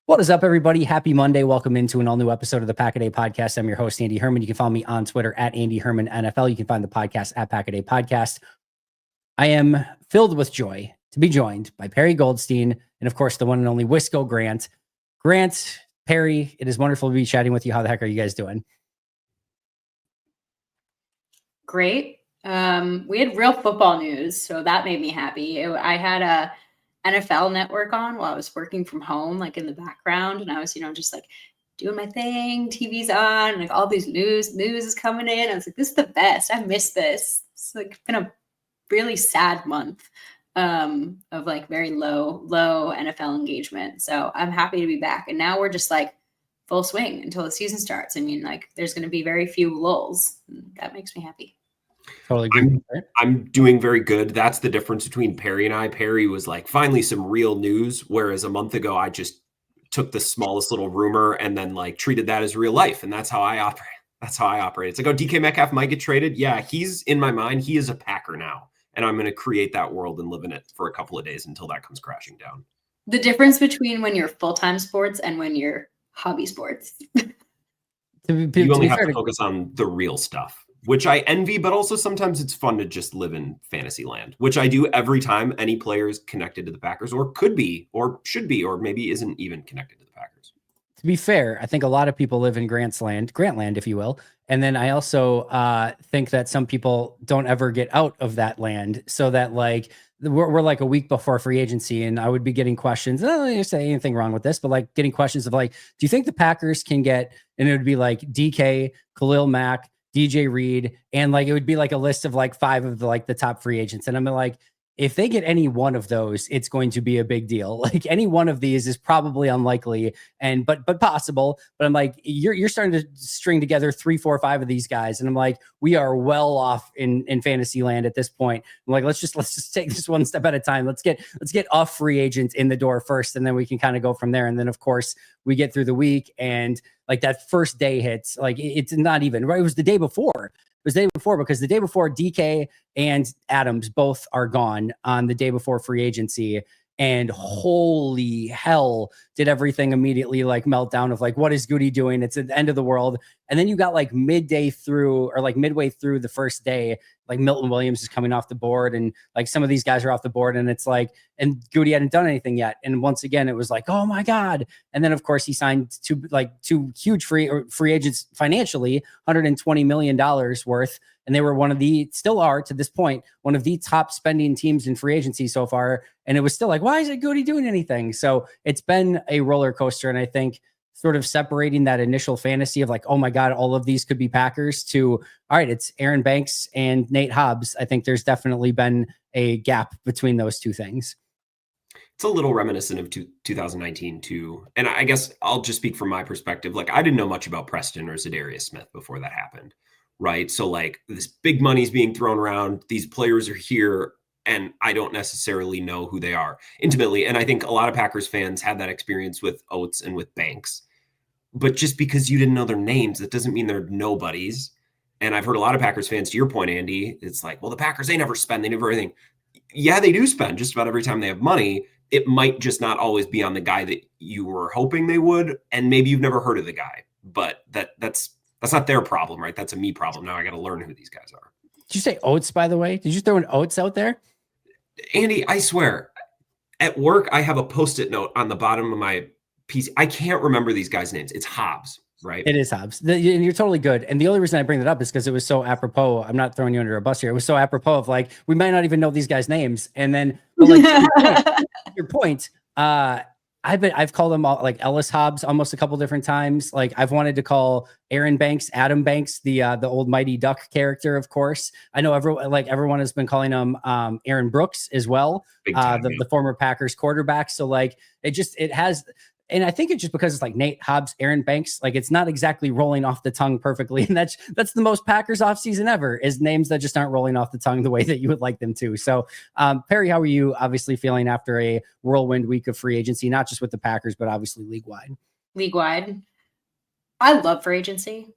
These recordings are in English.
What is up, everybody? Happy Monday. Welcome into an all-new episode of the Pack-A-Day Podcast. I'm your host, Andy Herman. You can follow me on Twitter at Andy Herman NFL. You can find the podcast at Pack-A-Day Podcast. I am filled with joy to be joined by Perri Goldstein and, of course, the one and only Wisco Grant. Grant, Perri, it is wonderful to be chatting with you. How the heck are you guys doing? Great. We had real football news, so that made me happy. I had a NFL Network on while I was working from home, like in the background, and I was, just like doing my thing. TV's on, and like all these news is coming in. I was like, this is the best. I missed this. It's like been a really sad month of like very low NFL engagement. So I'm happy to be back, and now we're just like full swing until the season starts. I mean, like there's going to be very few lulls. That makes me happy. Totally good. I'm doing very good. That's the difference between Perri and I. Perri was like, finally some real news, whereas a month ago I just took the smallest little rumor and then like treated that as real life. And that's how I operate. It's like, oh, DK Metcalf might get traded. Yeah, he's in my mind. He is a Packer now. And I'm going to create that world and live in it for a couple of days until that comes crashing down. The difference between when you're full-time sports and when you're hobby sports. You only have to focus on the real stuff, which I envy, but also sometimes it's fun to just live in fantasy land, which I do every time any player is connected to the Packers or could be or should be or maybe isn't even connected to the Packers. To be fair, I think a lot of people live in Grantland, if you will. And then I also think that some people don't ever get out of that land, so that like we're like a week before free agency, and I would be getting questions. I don't say anything wrong with this, but like getting questions of like, do you think the Packers can get? And it would be like DK, Khalil Mack, DJ Reed, and like it would be like a list of like 5 of the top free agents. And I'm like, if they get any one of those, it's going to be a big deal. Like any one of these is probably unlikely and but possible. But I'm like, you're starting to string together 3, 4, 5 of these guys. And I'm like, we are well off in fantasy land at this point. I'm like, let's just take this one step at a time. Let's get off free agents in the door first, and then we can kind of go from there. And then of course we get through the week, and like that first day hits, like it's not even right. It was the day before. Because the day before DK and Adams both are gone on the day before free agency, and holy hell did everything immediately like melt down of like, what is Goody doing? It's at the end of the world. And then you got like midway through the first day, like Milton Williams is coming off the board, and like some of these guys are off the board, and it's like, and Goody hadn't done anything yet. And once again, it was like, oh my God. And then of course he signed two huge free agents financially, $120 million worth. And they were still are to this point, one of the top spending teams in free agency so far. And it was still like, why isn't Goody doing anything? So it's been a roller coaster. And I think sort of separating that initial fantasy of like, oh my God, all of these could be Packers to, all right, it's Aaron Banks and Nate Hobbs. I think there's definitely been a gap between those two things. It's a little reminiscent of 2019 too. And I guess I'll just speak from my perspective. Like I didn't know much about Preston or Zadarius Smith before that happened. Right. So like this big money's being thrown around. These players are here, and I don't necessarily know who they are intimately. And I think a lot of Packers fans had that experience with Oates and with Banks. But just because you didn't know their names, that doesn't mean they're nobodies. And I've heard a lot of Packers fans, to your point, Andy, it's like, well, the Packers, they never spend, they never everything. Yeah, they do spend just about every time they have money. It might just not always be on the guy that you were hoping they would. And maybe you've never heard of the guy, but that's not their problem, right? That's a me problem. Now I got to learn who these guys are. Did you say Oates, by the way? Did you throw an Oates out there? Andy, I swear, at work, I have a Post-it note on the bottom of my PC. I can't remember these guys' names. It's Hobbs, right? It is Hobbs. And you're totally good. And the only reason I bring that up is because it was so apropos. I'm not throwing you under a bus here. It was so apropos of like, we might not even know these guys' names. And then, but like, your point, I've called them all like Ellis Hobbs almost a couple different times. Like I've wanted to call Aaron Banks, Adam Banks, the old Mighty Duck character, of course. I know everyone has been calling him Aaron Brooks as well, the former Packers quarterback. So like it has. And I think it's just because it's like Nate Hobbs, Aaron Banks, like it's not exactly rolling off the tongue perfectly. And that's the most Packers offseason ever, is names that just aren't rolling off the tongue the way that you would like them to. So Perri, how are you obviously feeling after a whirlwind week of free agency, not just with the Packers, but obviously league-wide? League-wide. I love free agency.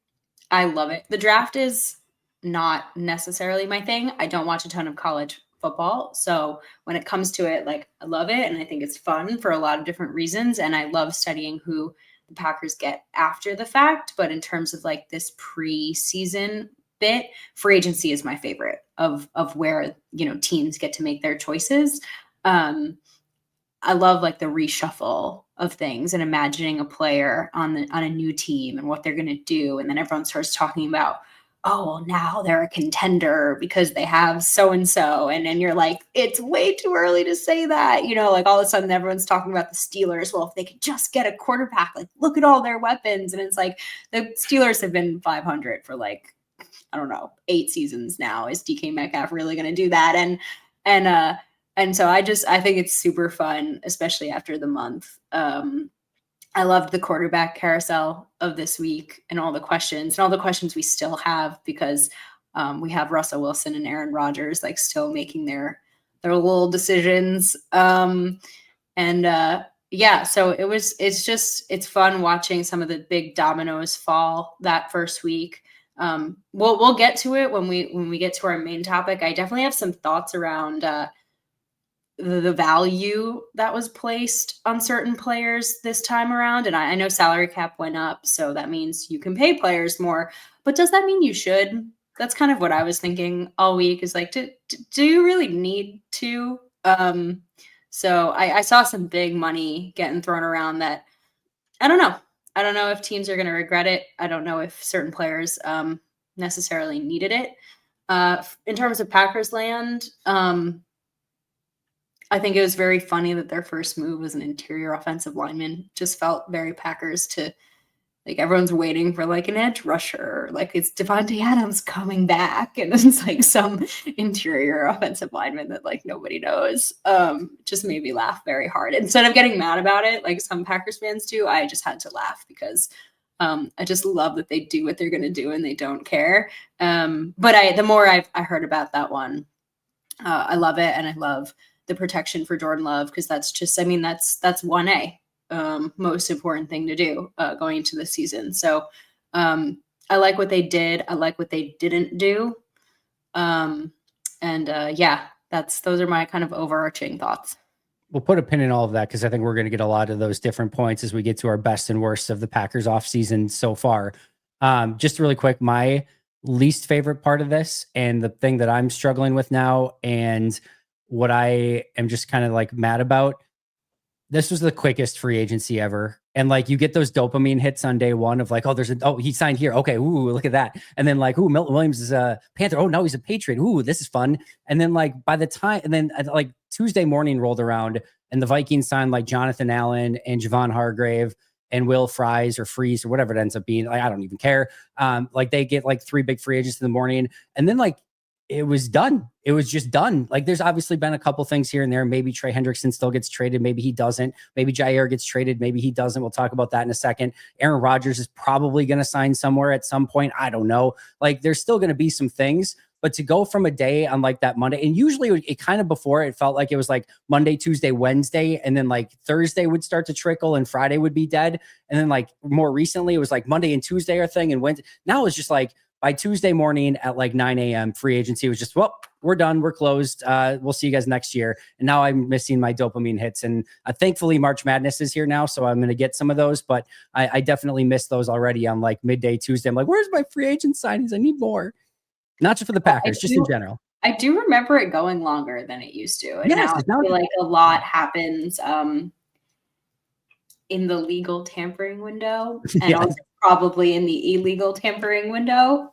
I love it. The draft is not necessarily my thing. I don't watch a ton of college football. So when it comes to it, like I love it. And I think it's fun for a lot of different reasons. And I love studying who the Packers get after the fact. But in terms of like this preseason bit, free agency is my favorite of where, you know, teams get to make their choices. I love like the reshuffle of things and imagining a player on a new team and what they're going to do. And then everyone starts talking about, oh, well, now they're a contender because they have so-and-so. And then you're like, it's way too early to say that, you know, like all of a sudden everyone's talking about the Steelers. Well, if they could just get a quarterback, like look at all their weapons. And it's like the Steelers have been 500 for like, I don't know, 8 seasons now. Is DK Metcalf really going to do that? And so I think it's super fun, especially after the month. I loved the quarterback carousel of this week and all the questions we still have because we have Russell Wilson and Aaron Rodgers like still making their little decisions. So it's fun watching some of the big dominoes fall that first week. We'll get to it when we get to our main topic. I definitely have some thoughts around the value that was placed on certain players this time around. And I know salary cap went up, so that means you can pay players more, but does that mean you should? That's kind of what I was thinking all week is like, do you really need to? So I saw some big money getting thrown around that I don't know. I don't know if teams are going to regret it. I don't know if certain players necessarily needed it. In terms of Packers land, I think it was very funny that their first move was an interior offensive lineman. Just felt very Packers to like everyone's waiting for like an edge rusher. Like it's Devontae Adams coming back. And it's like some interior offensive lineman that like nobody knows. Just made me laugh very hard. Instead of getting mad about it, like some Packers fans do, I just had to laugh because I just love that they do what they're going to do and they don't care. But the more I heard about that one, I love it. And I love the protection for Jordan Love because that's just, I mean, that's 1A most important thing to do going into the season. So I like what they did. I like what they didn't do. Those are my kind of overarching thoughts. We'll put a pin in all of that because I think we're going to get a lot of those different points as we get to our best and worst of the Packers offseason so far. Just really quick, my least favorite part of this and the thing that I'm struggling with now and what I am just kind of like mad about, this was the quickest free agency ever. And like you get those dopamine hits on day one of like, oh, he signed here. Okay, ooh, look at that. And then like, ooh, Milton Williams is a Panther. Oh, no, he's a Patriot. Ooh, this is fun. And then like by the time, and then like Tuesday morning rolled around and the Vikings signed like Jonathan Allen and Javon Hargrave and Will Fries or Freeze or whatever it ends up being. Like, I don't even care. Like they get like 3 big free agents in the morning. And then like, it was done. It was just done. Like there's obviously been a couple things here and there. Maybe Trey Hendrickson still gets traded. Maybe he doesn't. Maybe Jaire gets traded. Maybe he doesn't. We'll talk about that in a second. Aaron Rodgers is probably going to sign somewhere at some point. I don't know. Like there's still going to be some things, but to go from a day on like that Monday, and usually it kind of before it felt like it was like Monday, Tuesday, Wednesday, and then like Thursday would start to trickle and Friday would be dead. And then like more recently it was like Monday and Tuesday are thing. And Wednesday, now it's just like, by Tuesday morning at like 9 a.m., free agency was just, well, we're done. We're closed. We'll see you guys next year. And now I'm missing my dopamine hits. And thankfully, March Madness is here now. So I'm going to get some of those. But I definitely missed those already on like midday Tuesday. I'm like, where's my free agent signings? I need more. Not just for the Packers, just in general. I do remember it going longer than it used to. And yes, now I feel like a lot happens in the legal tampering window and also probably in the illegal tampering window,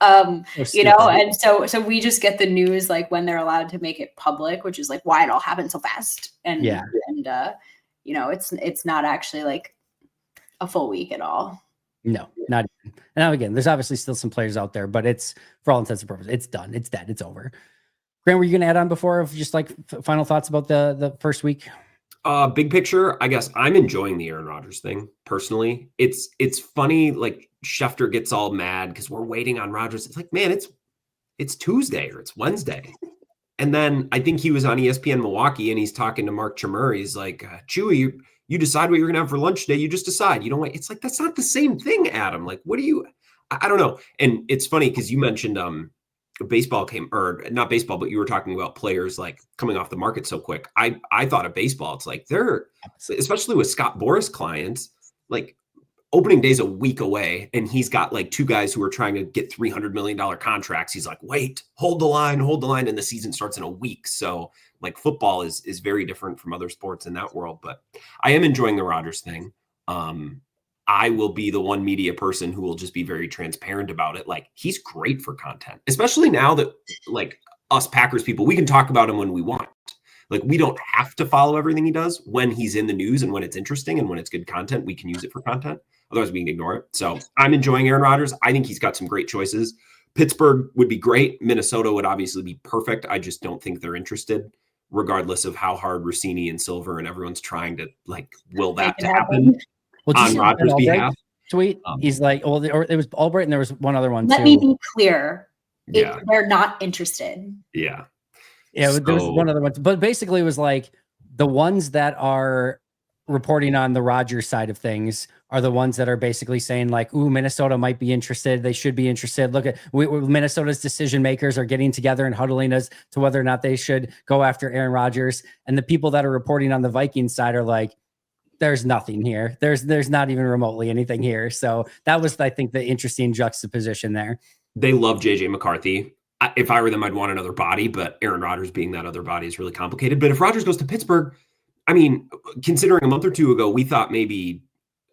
you know, and so we just get the news like when they're allowed to make it public, which is like why it all happened so fast. And you know, it's not actually like a full week at all. No, not even. And now again, there's obviously still some players out there, but it's for all intents and purposes, it's done. It's dead. It's over. Grant, were you going to add on before of just like final thoughts about the first week? Big picture, I guess I'm enjoying the Aaron Rodgers thing personally. It's funny, like Schefter gets all mad because we're waiting on Rodgers. It's like, man, it's Tuesday or it's Wednesday. And then I think he was on ESPN Milwaukee and he's talking to Mark Chmur. He's like, Chewy, you decide what you're gonna have for lunch today. You just decide. You don't wait. It's like that's not the same thing, Adam. Like, what do you? I don't know. And it's funny because you mentioned baseball came, or not baseball, but you were talking about players like coming off the market so quick. I thought of baseball. It's like they're, especially with Scott Boras clients, like opening day's a week away, and he's got like two guys who are trying to get $300 million contracts. He's like, wait, hold the line, and the season starts in a week. So like football is very different from other sports in that world. But I am enjoying the Rodgers thing. I will be the one media person who will just be very transparent about it. Like, he's great for content, especially now that like us Packers people, we can talk about him when we want. Like, we don't have to follow everything he does. When he's in the news and when it's interesting and when it's good content, we can use it for content. Otherwise, we can ignore it. So I'm enjoying Aaron Rodgers. I think he's got some great choices. Pittsburgh would be great. Minnesota would obviously be perfect. I just don't think they're interested, regardless of how hard Rossini and Silver and everyone's trying to like will that to happen on Rodgers' behalf. Tweet. He's like, well, or it was Albright, and there was one other one. Let too. me be clear. Yeah. They're not interested. Yeah. Yeah, there was one other one, but basically it was like the ones that are reporting on the Rodgers side of things are the ones that are basically saying like, ooh, Minnesota might be interested. They should be interested. Look at Minnesota's decision makers are getting together and huddling as to whether or not they should go after Aaron Rodgers. And the people that are reporting on the Vikings side are like, there's nothing here. There's not even remotely anything here. So that was, I think, the interesting juxtaposition there. They love JJ McCarthy. If I were them, I'd want another body, but Aaron Rodgers being that other body is really complicated. But if Rodgers goes to Pittsburgh, I mean, considering a month or two ago, we thought maybe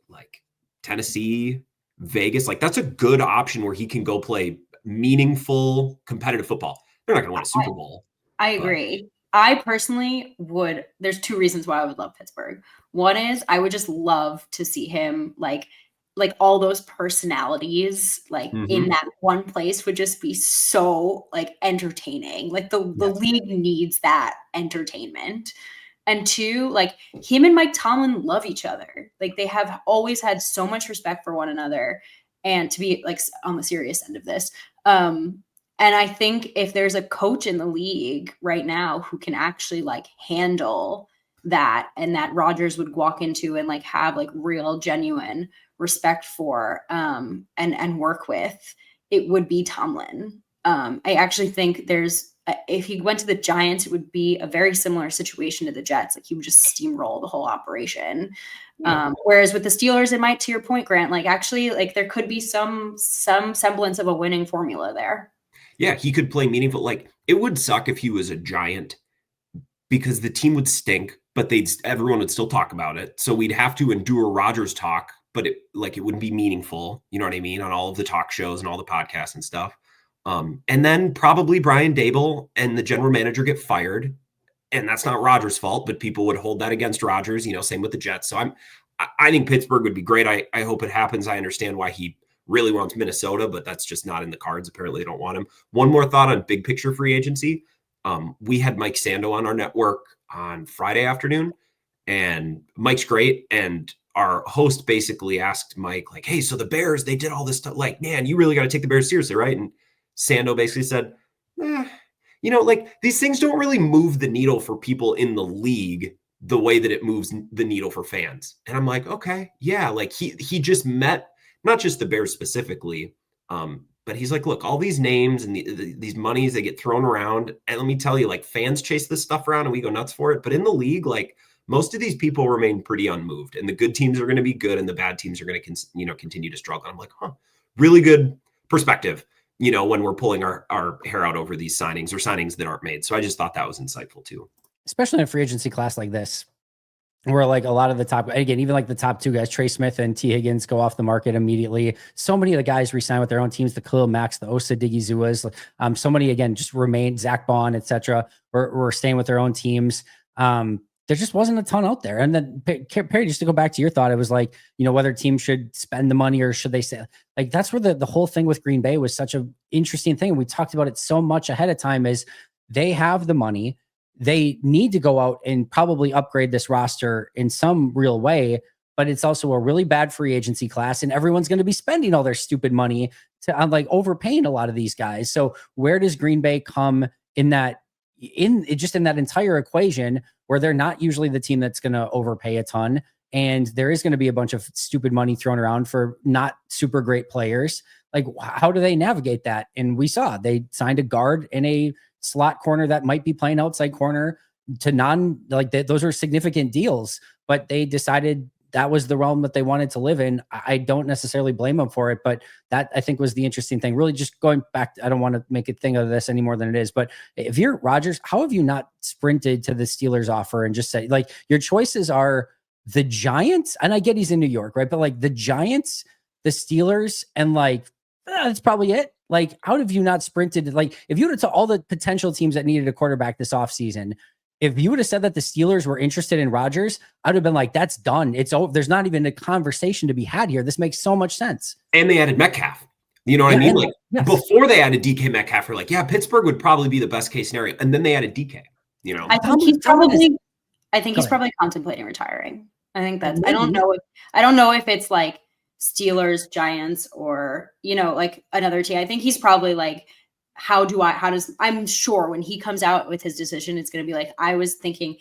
like Tennessee, Vegas, like that's a good option where he can go play meaningful competitive football. They're not going to win a Super Bowl. I agree. I personally would. There's two reasons why I would love Pittsburgh. One is I would just love to see him like all those personalities in that one place would just be so like entertaining. Like the league needs that entertainment. And two, like him and Mike Tomlin love each other. Like they have always had so much respect for one another. And to be like on the serious end of this, and I think if there's a coach in the league right now who can actually like handle that, and that Rodgers would walk into and like have like real genuine respect for and work with, it would be Tomlin. I actually think if he went to the Giants, it would be a very similar situation to the Jets. Like he would just steamroll the whole operation. Whereas with the Steelers, it might, to your point, Grant, like actually like there could be some semblance of a winning formula there. Yeah, he could play meaningful. Like it would suck if he was a Giant because the team would stink, but everyone would still talk about it. So we'd have to endure Rodgers talk, but it wouldn't be meaningful. You know what I mean? On all of the talk shows and all the podcasts and stuff. And then probably Brian Daboll and the general manager get fired, and that's not Rodgers' fault, but people would hold that against Rodgers. Same with the Jets. So I think Pittsburgh would be great. I hope it happens. I understand why he really wants Minnesota, but that's just not in the cards. Apparently they don't want him. One more thought on big picture free agency. We had Mike Sando on our network on Friday afternoon, and Mike's great. And our host basically asked Mike, like, hey, so the Bears, they did all this stuff. Like, man, you really got to take the Bears seriously, right? And Sando basically said, like these things don't really move the needle for people in the league the way that it moves the needle for fans. And I'm like, okay, yeah. Like he just met not just the Bears specifically, but he's like, look, all these names and these monies, they get thrown around. And let me tell you, like fans chase this stuff around and we go nuts for it. But in the league, like most of these people remain pretty unmoved, and the good teams are going to be good and the bad teams are going to continue to struggle. I'm like, really good perspective, when we're pulling our hair out over these signings that aren't made. So I just thought that was insightful too. Especially in a free agency class like this, where like a lot of the top, again, even like the top two guys, Trey Smith and T. Higgins, go off the market immediately. So many of the guys resign with their own teams, the Khalil Macks, the Osa Digizuas, so many, again, just remain, Zach Bond, etc. We're staying with their own teams. There just wasn't a ton out there. And then Perri, just to go back to your thought, it was like, whether teams should spend the money or should they say, like, that's where the whole thing with Green Bay was such an interesting thing. And we talked about it so much ahead of time, is they have the money. They need to go out and probably upgrade this roster in some real way, but it's also a really bad free agency class, and everyone's going to be spending all their stupid money to like overpaying a lot of these guys. So where does Green Bay come in that entire equation, where they're not usually the team that's going to overpay a ton, and there is going to be a bunch of stupid money thrown around for not super great players? Like, how do they navigate that? And we saw they signed a guard and a slot corner that might be playing outside corner to those are significant deals, but they decided that was the realm that they wanted to live in. I don't necessarily blame them for it, but that I think was the interesting thing. Really just going back, I don't want to make a thing of this any more than it is, but if you're Rodgers, how have you not sprinted to the Steelers offer and just said, like, your choices are the Giants? And I get he's in New York, right? But like the Giants, the Steelers, and like, that's probably it. Like, how have you not sprinted? Like, if you would have told all the potential teams that needed a quarterback this offseason, if you would have said that the Steelers were interested in Rodgers, I'd have been like, that's done. It's over. There's not even a conversation to be had here. This makes so much sense. And they added Metcalf. You know what I mean? Like, before they added DK Metcalf, we're like, yeah, Pittsburgh would probably be the best case scenario. And then they added DK, you know. I think he's probably contemplating retiring. I think that's I don't know if it's like Steelers, Giants, or, you know, like another team. I think he's probably like, I'm sure when he comes out with his decision, it's going to be like, I was thinking,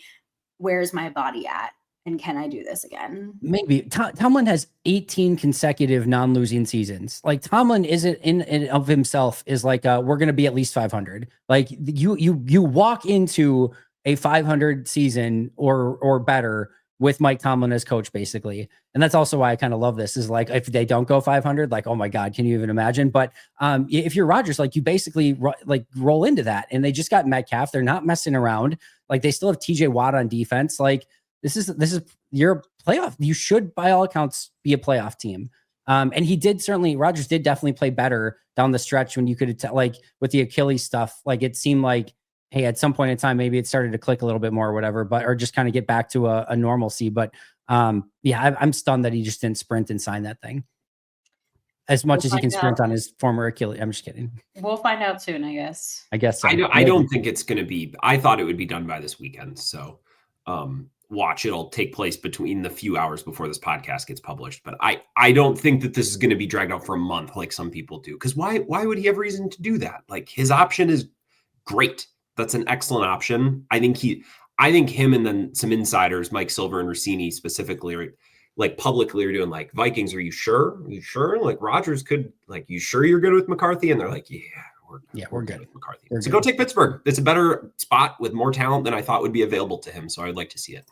where's my body at? And can I do this again? Maybe. Tomlin has 18 consecutive non-losing seasons. Like, Tomlin isn't in and of himself is like, we're going to be at least 500. Like, you walk into a 500 season or better with Mike Tomlin as coach, basically. And that's also why I kind of love this, is like, if they don't go 500, like, oh my God, can you even imagine? But if you're Rodgers, like, you basically roll into that, and they just got Metcalf. They're not messing around. Like, they still have TJ Watt on defense. Like, this is your playoff. You should, by all accounts, be a playoff team. And Rodgers did definitely play better down the stretch when you could tell, like, with the Achilles stuff, like, it seemed like, hey, at some point in time, maybe it started to click a little bit more or whatever, or just kind of get back to a normalcy. But I'm stunned that he just didn't sprint and sign that thing as much as he can sprint on his former Achilles. I'm just kidding. We'll find out soon, I guess. So. I don't think it's going to be, I thought it would be done by this weekend. So watch, it'll take place between the few hours before this podcast gets published. But I don't think that this is going to be dragged out for a month like some people do. Because why would he have reason to do that? Like, his option is great. That's an excellent option. I think him and then some insiders, Mike Silver and Rossini specifically, are like publicly are doing like, Vikings, are you sure? Are you sure? Like, Rodgers could, like, you sure you're good with McCarthy? And they're like, we're good with McCarthy. So go take Pittsburgh. It's a better spot with more talent than I thought would be available to him. So I'd like to see it.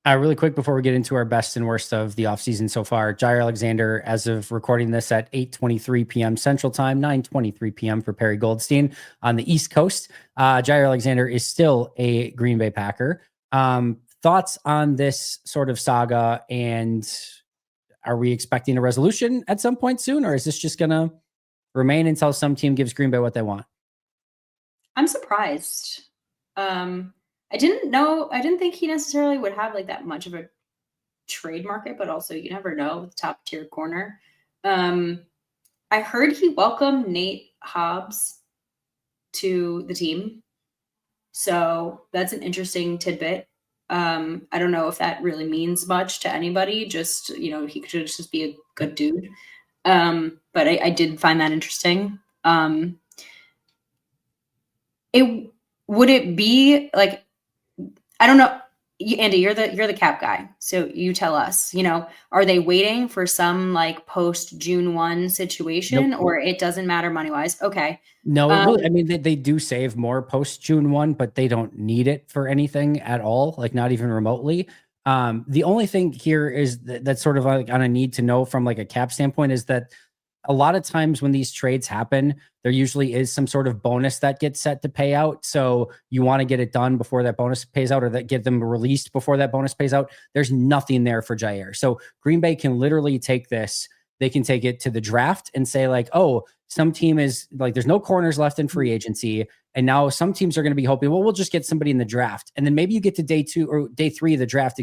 Really quick before we get into our best and worst of the offseason so far, Jaire Alexander, as of recording this at 8:23 p.m. Central Time, 9:23 p.m. for Perri Goldstein on the East Coast. Jaire Alexander is still a Green Bay Packer. Thoughts on this sort of saga, and are we expecting a resolution at some point soon, or is this just going to remain until some team gives Green Bay what they want? I'm surprised. I didn't think he necessarily would have like that much of a trade market, but also you never know with top tier corner. I heard he welcomed Nate Hobbs to the team. So that's an interesting tidbit. I don't know if that really means much to anybody. Just, you know, he could just be a good dude. But I did find that interesting. Would it be like, I don't know, Andy, you're the cap guy. So you tell us, you know, are they waiting for some like post June 1 situation? Nope. Or it doesn't matter money wise? Okay. No, really, I mean, they do save more post June 1, but they don't need it for anything at all. Like, not even remotely. The only thing here is that's sort of like on a need to know from like a cap standpoint is that a lot of times when these trades happen, there usually is some sort of bonus that gets set to pay out. So you want to get it done before that bonus pays out, or that get them released before that bonus pays out. There's nothing there for Jaire. So Green Bay can literally take this. They can take it to the draft and say like, oh, some team is like, there's no corners left in free agency. And now some teams are going to be hoping, well, we'll just get somebody in the draft. And then maybe you get to day 2 or day 3 of the draft,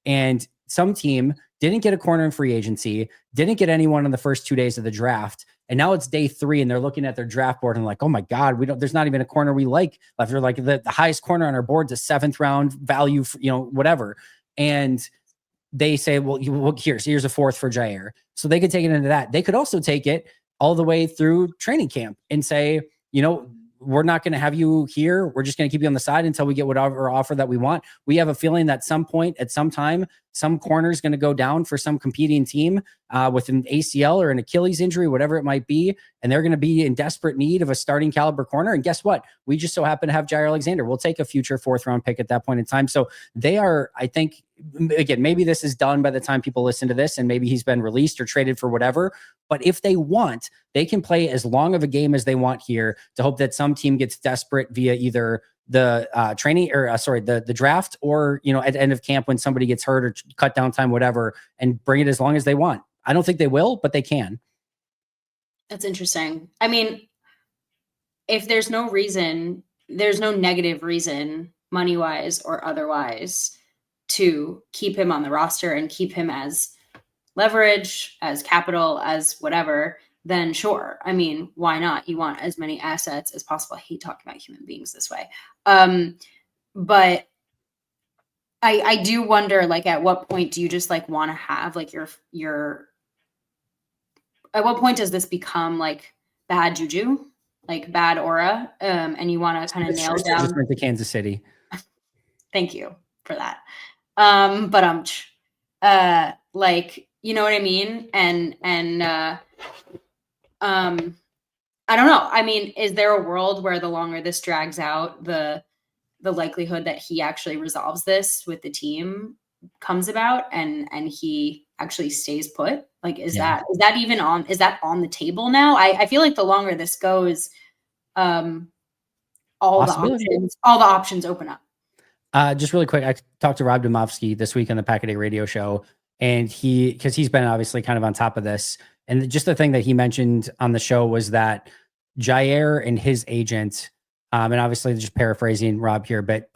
and some team didn't get a corner in free agency, didn't get anyone on the first 2 days of the draft. And now it's day 3 and they're looking at their draft board and like, oh my God, there's not even a corner we like left. They're like the highest corner on our board is a 7th round value, for, you know, whatever. And they say, well, here's a 4th for Jaire. So they could take it into that. They could also take it all the way through training camp and say, you know, we're not going to have you here. We're just going to keep you on the side until we get whatever offer that we want. We have a feeling that some point at some time, some corner is going to go down for some competing team with an ACL or an Achilles injury, whatever it might be, and they're going to be in desperate need of a starting caliber corner. And guess what? We just so happen to have Jaire Alexander. We'll take a future 4th round pick at that point in time. So they are, I think, again, maybe this is done by the time people listen to this and maybe he's been released or traded for whatever. But if they want, they can play as long of a game as they want here to hope that some team gets desperate via either the the draft, or, at the end of camp when somebody gets hurt or cut down time, whatever, and bring it as long as they want. I don't think they will, but they can. That's interesting. I mean, if there's no negative reason, money-wise or otherwise, to keep him on the roster and keep him as leverage, as capital, as whatever, then sure. I mean, why not? You want as many assets as possible. I hate talking about human beings this way. But I do wonder, like, at what point do you just like want to have like your at what point does this become like bad juju, like bad aura? And you want to kind of nail down. Just went to Kansas City. Thank you for that. But like, you know what I mean? And I don't know. I mean, is there a world where the longer this drags out, the likelihood that he actually resolves this with the team comes about and he actually stays put? Like, is that on the table now? I feel like the longer this goes, all the options open up. Just really quick, I talked to Rob Domofsky this week on the Pack a Day radio show, and because he's been obviously kind of on top of this, and just the thing that he mentioned on the show was that Jaire and his agent, and obviously just paraphrasing Rob here, but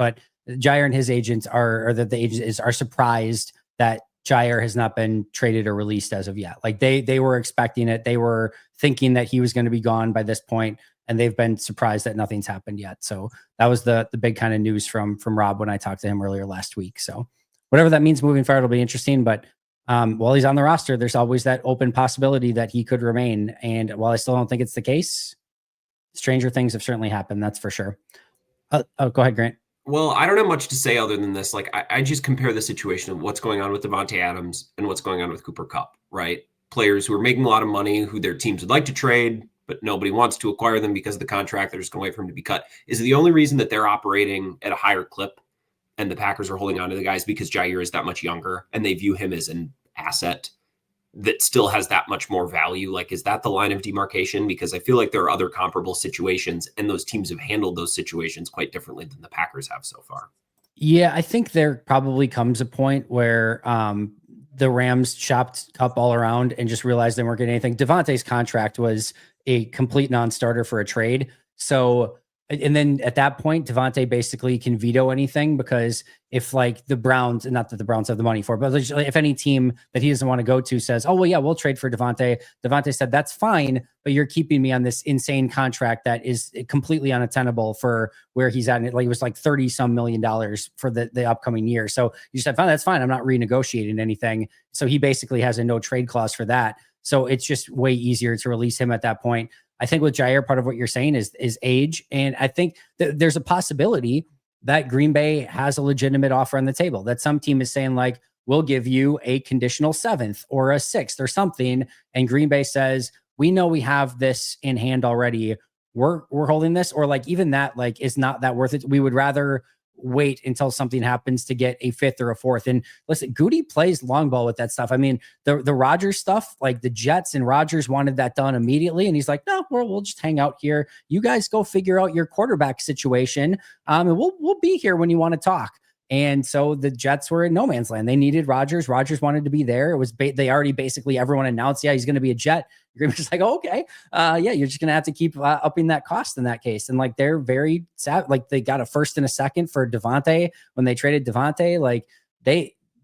Jaire and his agents are surprised that Jaire has not been traded or released as of yet. Like they were expecting it. They were thinking that he was going to be gone by this point, and they've been surprised that nothing's happened yet. So that was the big kind of news from Rob when I talked to him earlier last week. So whatever that means moving forward will be interesting. But while he's on the roster, there's always that open possibility that he could remain. And while I still don't think it's the case, stranger things have certainly happened. That's for sure. Go ahead, Grant. Well, I don't have much to say other than this. Like, I just compare the situation of what's going on with Davante Adams and what's going on with Cooper Kupp, right? Players who are making a lot of money, who their teams would like to trade, but nobody wants to acquire them because of the contract. They're just going to wait for him to be cut. Is the only reason that they're operating at a higher clip and the Packers are holding on to the guys because Jaire is that much younger and they view him as an asset that still has that much more value? Like, is that the line of demarcation? Because I feel like there are other comparable situations and those teams have handled those situations quite differently than the Packers have so far. Yeah, I think there probably comes a point where the Rams shopped Kupp all around and just realized they weren't getting anything. Davante's contract was a complete non-starter for a trade. So, and then at that point, Davante basically can veto anything, because if like the Browns, not that the Browns have the money for it, but if any team that he doesn't want to go to says, oh, well, yeah, we'll trade for Davante said, that's fine, but you're keeping me on this insane contract that is completely unattainable for where he's at. Like, it was like $30 some million for the upcoming year. So you said, fine, that's fine. I'm not renegotiating anything. So he basically has a no trade clause for that. So it's just way easier to release him at that point. I think with Jaire, part of what you're saying is age. And I think there's a possibility that Green Bay has a legitimate offer on the table, that some team is saying like, we'll give you a conditional 7th or a 6th or something. And Green Bay says, we know we have this in hand already. We're holding this, or like even that like is not that worth it. We would rather wait until something happens to get a 5th or a 4th. And listen, Goody plays long ball with that stuff. I mean, the Rodgers stuff, like the Jets and Rodgers wanted that done immediately. And he's like, no, we'll just hang out here. You guys go figure out your quarterback situation. And we'll be here when you want to talk. And so the Jets were in no man's land. They needed Rodgers. Rodgers wanted to be there. It was they already basically everyone announced, yeah, he's going to be a Jet. You're just like, oh, okay, yeah, you're just going to have to keep upping that cost in that case. And like they're very sad. Like they got a 1st and a 2nd for Davante when they traded Davante. Like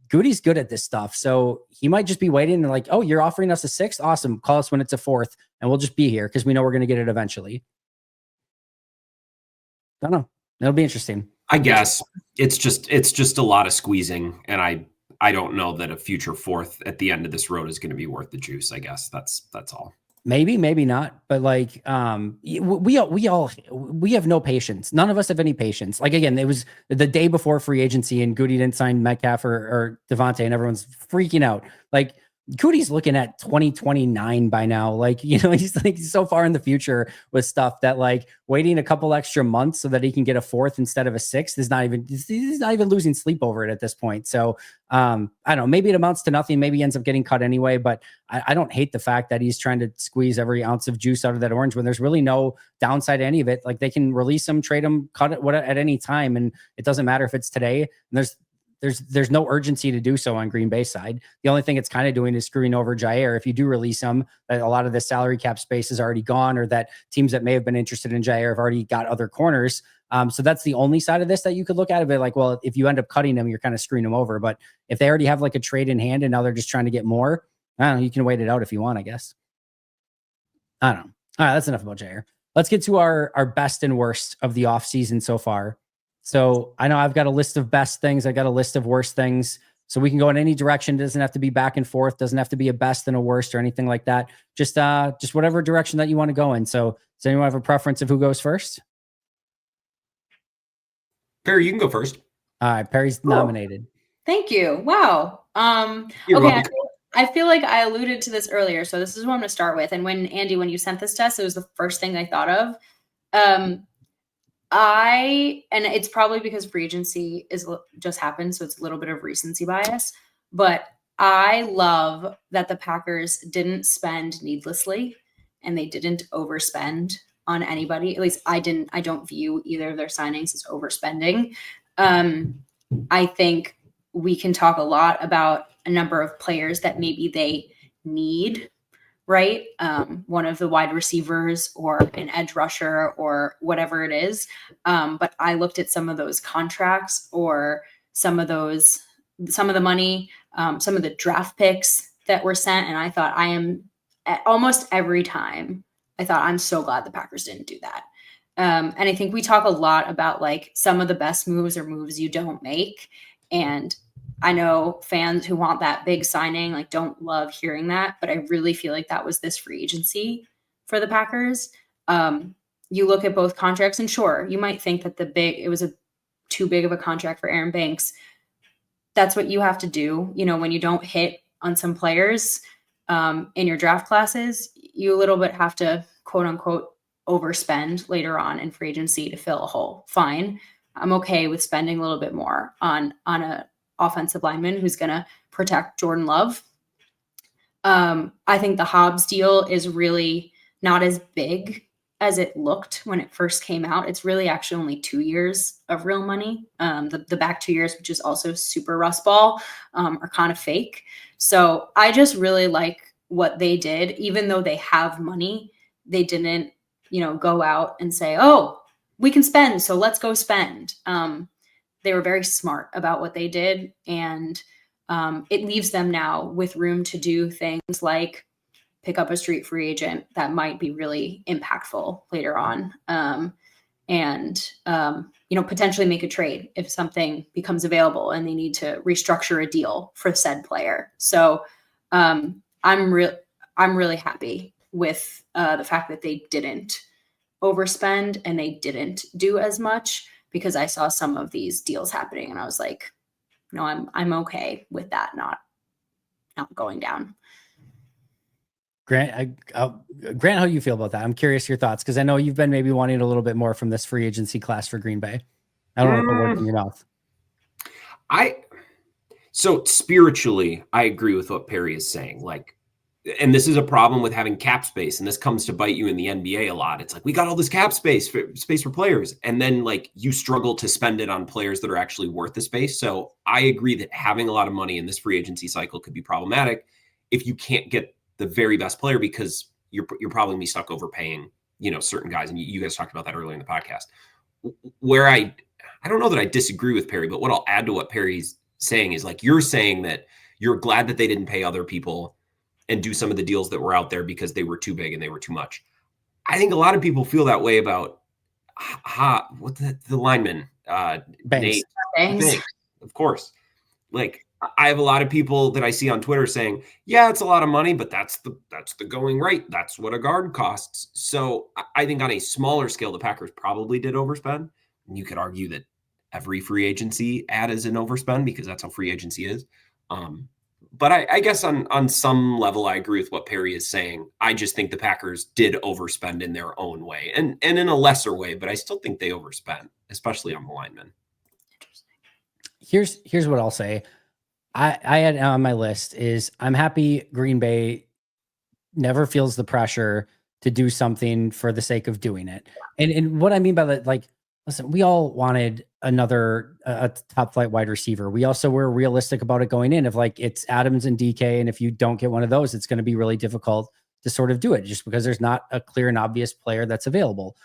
Goody's good at this stuff, so he might just be waiting and like, oh, you're offering us a 6th, awesome. Call us when it's a 4th, and we'll just be here because we know we're going to get it eventually. I don't know. It'll be interesting. I guess it's just a lot of squeezing, and I don't know that a future 4th at the end of this road is going to be worth the juice. I guess that's all. Maybe, maybe not, but like, we have no patience. None of us have any patience. Like, again, it was the day before free agency and Goody didn't sign Metcalf or Devontae, and everyone's freaking out. Like, Goody's looking at 2029 by now. Like, he's like so far in the future with stuff that like waiting a couple extra months so that he can get a fourth instead of a sixth is not even, he's not even losing sleep over it at this point. So, I don't know, maybe it amounts to nothing. Maybe he ends up getting cut anyway, but I don't hate the fact that he's trying to squeeze every ounce of juice out of that orange when there's really no downside to any of it. Like, they can release him, trade him, cut it at any time, and it doesn't matter if it's today. And there's no urgency to do so on Green Bay side. The only thing it's kind of doing is screwing over Jaire. If you do release him, that a lot of the salary cap space is already gone, or that teams that may have been interested in Jaire have already got other corners. So that's the only side of this that you could look at it. Like, well, if you end up cutting him, you're kind of screwing him over. But if they already have like a trade in hand and now they're just trying to get more, I don't know, you can wait it out if you want, I guess. I don't know. All right, that's enough about Jaire. Let's get to our best and worst of the offseason so far. So I know I've got a list of best things. I got a list of worst things. So we can go in any direction. It doesn't have to be back and forth. Doesn't have to be a best and a worst or anything like that. Just whatever direction that you want to go in. So does anyone have a preference of who goes first? Perri, you can go first. All right, Perry's nominated. Thank you. Wow. Okay. I feel like I alluded to this earlier, so this is what I'm going to start with. And when you sent this test, it was the first thing I thought of. And it's probably because free agency just happened, so it's a little bit of recency bias. But I love that the Packers didn't spend needlessly, and they didn't overspend on anybody. At least I didn't. I don't view either of their signings as overspending. I think we can talk a lot about a number of players that maybe they need, right? One of the wide receivers or an edge rusher or whatever it is. But I looked at some of those contracts or some of the money, some of the draft picks that were sent. And I thought almost every time I thought, I'm so glad the Packers didn't do that. And I think we talk a lot about like some of the best moves or moves you don't make. And I know fans who want that big signing, like, don't love hearing that, but I really feel like that was this free agency for the Packers. You look at both contracts, and sure, you might think that it was too big of a contract for Aaron Banks. That's what you have to do. When you don't hit on some players in your draft classes, you a little bit have to, quote unquote, overspend later on in free agency to fill a hole. Fine. I'm okay with spending a little bit more on a offensive lineman who's going to protect Jordan Love. I think the Hobbs deal is really not as big as it looked when it first came out. It's really actually only 2 years of real money. The back 2 years, which is also super rust ball, are kind of fake. So I just really like what they did. Even though they have money, they didn't, go out and say, oh, we can spend, so let's go spend. They were very smart about what they did, and it leaves them now with room to do things like pick up a street free agent that might be really impactful later on, and potentially make a trade if something becomes available and they need to restructure a deal for said player. So I'm really happy with the fact that they didn't overspend and they didn't do as much, because I saw some of these deals happening and I was like, no, I'm okay with that not going down. Grant, Grant, how you feel about that? I'm curious your thoughts, because I know you've been maybe wanting a little bit more from this free agency class for Green Bay. I don't want to put words in your mouth. So spiritually, I agree with what Perri is saying. Like, and this is a problem with having cap space, and this comes to bite you in the NBA a lot. It's like, we got all this cap space for players, and then like you struggle to spend it on players that are actually worth the space. So I agree that having a lot of money in this free agency cycle could be problematic if you can't get the very best player, because you're probably gonna be stuck overpaying, certain guys. And you guys talked about that earlier in the podcast. Where I don't know that I disagree with Perri, but what I'll add to what Perri's saying is, like, you're saying that you're glad that they didn't pay other people and do some of the deals that were out there because they were too big and they were too much. I think a lot of people feel that way about the lineman, Banks. Banks, of course. Like, I have a lot of people that I see on Twitter saying, yeah, it's a lot of money, but that's the going rate. That's what a guard costs. So I think on a smaller scale, the Packers probably did overspend. And you could argue that every free agency ad is an overspend because that's how free agency is. But I guess on some level, I agree with what Perri is saying. I just think the Packers did overspend in their own way and in a lesser way, but I still think they overspent, especially on the linemen. Here's what I'll say. I had on my list is I'm happy Green Bay never feels the pressure to do something for the sake of doing it. And what I mean by that, like, listen, we all wanted another a top flight wide receiver. We also were realistic about it going in. If like it's Adams and DK, and if you don't get one of those, it's going to be really difficult to sort of do it just because there's not a clear and obvious player that's available.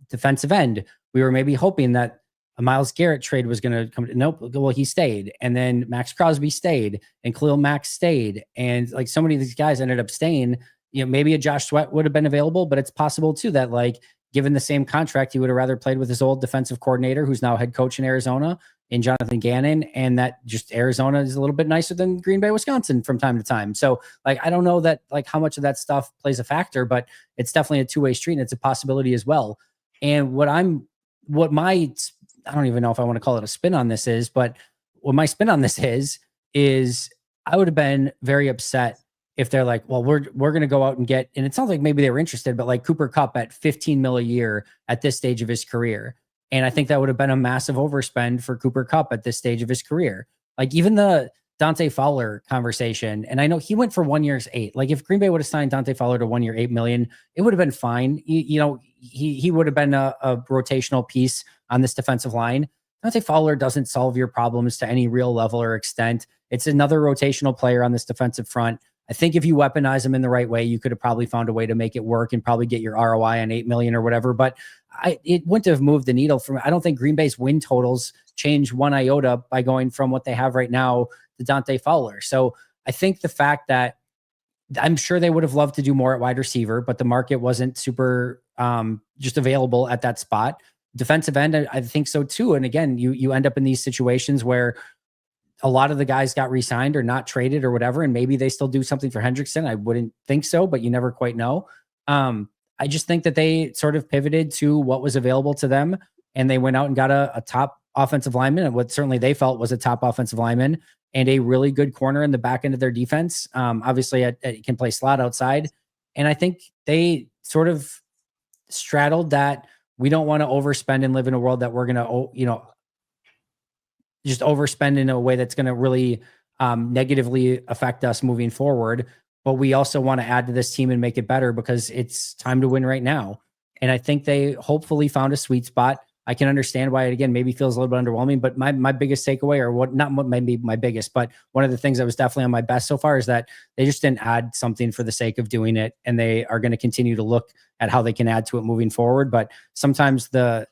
Defensive end, we were maybe hoping that a Myles Garrett trade was going to come. Nope. Well, he stayed. And then Max Crosby stayed and Khalil Mack stayed. And like so many of these guys ended up staying. You know, maybe a Josh Sweat would have been available, but it's possible too that like given the same contract, he would have rather played with his old defensive coordinator, who's now head coach in Arizona, in Jonathan Gannon. And that just Arizona is a little bit nicer than Green Bay, Wisconsin from time to time. So like, I don't know that like how much of that stuff plays a factor, but it's definitely a two-way street and it's a possibility as well. And what my I don't even know if I want to call it a spin on this is, but what my spin on this is I would have been very upset if they're like, well, we're going to go out and get, and it sounds like maybe they were interested, but like Cooper Kupp at 15 mil a year at this stage of his career. And I think that would have been a massive overspend for Cooper Kupp at this stage of his career. Like even the Dante Fowler conversation, and I know he went for 1 year's $8 million. Like if Green Bay would have signed Dante Fowler to 1 year, $8 million, it would have been fine. You know, he would have been a rotational piece on this defensive line. Dante Fowler doesn't solve your problems to any real level or extent. It's another rotational player on this defensive front. I think if you weaponize him in the right way, you could have probably found a way to make it work and probably get your ROI on 8 million or whatever. But it wouldn't have moved the needle from, I don't think Green Bay's win totals change one iota by going from what they have right now to Dante Fowler. So I think the fact that I'm sure they would have loved to do more at wide receiver, but the market wasn't super just available at that spot. Defensive end, I think so too. And again, you end up in these situations where a lot of the guys got re-signed or not traded or whatever, and maybe they still do something for Hendrickson. I wouldn't think so, but you never quite know. I just think that they sort of pivoted to what was available to them, and they went out and got a top offensive lineman, and what certainly they felt was a top offensive lineman, and a really good corner in the back end of their defense. Obviously, it can play slot outside, and I think they sort of straddled that. We don't want to overspend and live in a world that we're going to, just overspend in a way that's going to really negatively affect us moving forward. But we also want to add to this team and make it better because it's time to win right now. And I think they hopefully found a sweet spot. I can understand why it, again, maybe feels a little bit underwhelming, but my biggest takeaway, or what, not what maybe my biggest, but one of the things that was definitely on my best so far is that they just didn't add something for the sake of doing it. And they are going to continue to look at how they can add to it moving forward. But sometimes the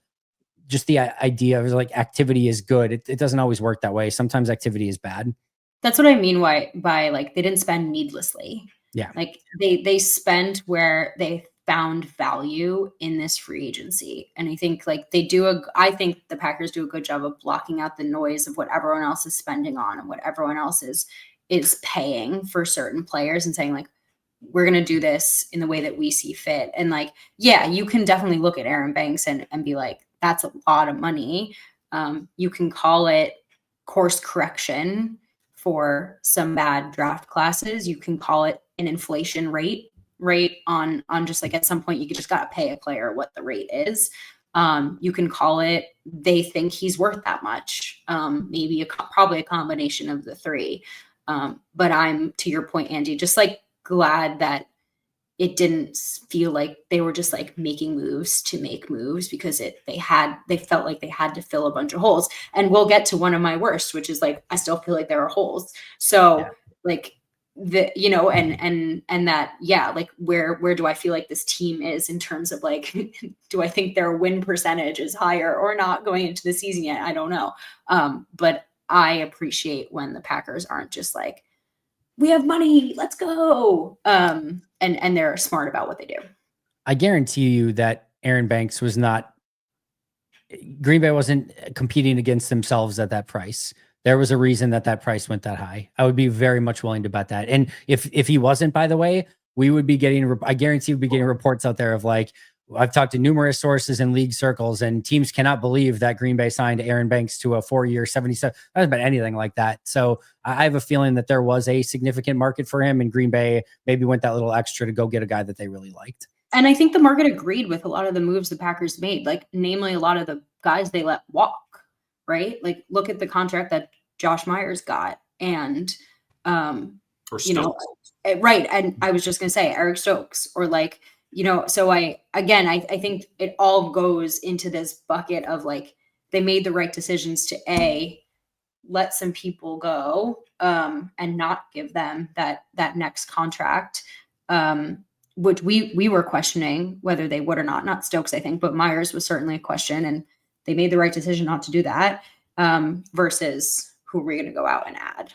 idea of like activity is good. It doesn't always work that way. Sometimes activity is bad. That's what I mean by like they didn't spend needlessly. Yeah. Like they spent where they found value in this free agency. And I think like I think the Packers do a good job of blocking out the noise of what everyone else is spending on and what everyone else is paying for certain players and saying like, we're going to do this in the way that we see fit. And like, yeah, you can definitely look at Aaron Banks and be like, that's a lot of money. You can call it course correction for some bad draft classes. You can call it an inflation rate on just like at some point you just got to pay a player what the rate is. You can call it, they think he's worth that much. Maybe probably a combination of the three. But I'm, to your point, Andy, just like glad that it didn't feel like they were just like making moves to make moves because they felt like they had to fill a bunch of holes. And we'll get to one of my worst, which is like, I still feel like there are holes. So like and that, yeah, like where do I feel like this team is in terms of like, do I think their win percentage is higher or not going into the season yet? I don't know. But I appreciate when the Packers aren't just like, we have money, let's go. And they're smart about what they do. I guarantee you that Aaron Banks was not, Green Bay wasn't competing against themselves at that price. there was a reason that price went that high. I would be very much willing to bet that. And if he wasn't, by the way, we would be getting, I guarantee we'd be getting reports out there of like, I've talked to numerous sources in league circles, and teams cannot believe that Green Bay signed Aaron Banks to a 4-year 77. I haven't been anything like that. So I have a feeling that there was a significant market for him, and Green Bay maybe went that little extra to go get a guy that they really liked. And I think the market agreed with a lot of the moves the Packers made, like namely a lot of the guys they let walk, right? Like look at the contract that Josh Myers got, and right. And I was just gonna say Eric Stokes, or like, so I think it all goes into this bucket of like, they made the right decisions to let some people go, and not give them that next contract, which we were questioning whether they would or not Stokes, I think, but Myers was certainly a question, and they made the right decision not to do that, versus who we're going to go out and add.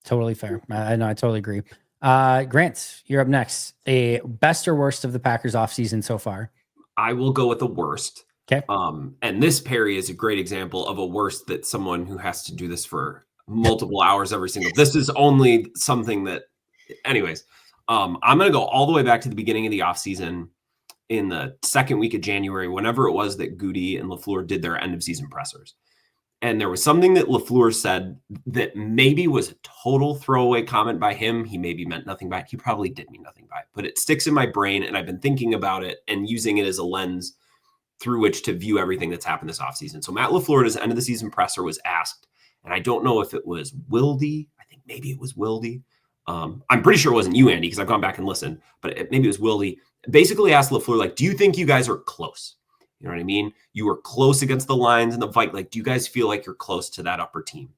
Totally fair. I know. I totally agree. Grant, you're up next. A best or worst of the Packers offseason so far? I will go with the worst. Okay. And this Perri is a great example of a worst that someone who has to do this for multiple hours every single. This is only something that, anyways. I'm going to go all the way back to the beginning of the offseason in the second week of January, whenever it was that Goody and LaFleur did their end of season pressers. And there was something that LaFleur said that maybe was a total throwaway comment by him. He maybe meant nothing by it. He probably did mean nothing by it, but it sticks in my brain, and I've been thinking about it and using it as a lens through which to view everything that's happened this offseason. So Matt LaFleur at his end of the season presser was asked, and I don't know if it was Wildy. I think maybe it was Wildy. I'm pretty sure it wasn't you, Andy, because I've gone back and listened, but maybe it was Wildy. Basically asked LaFleur, like, do you think you guys are close? You know what I mean? You were close against the Lions and the Vikings. Like, do you guys feel like you're close to that upper team?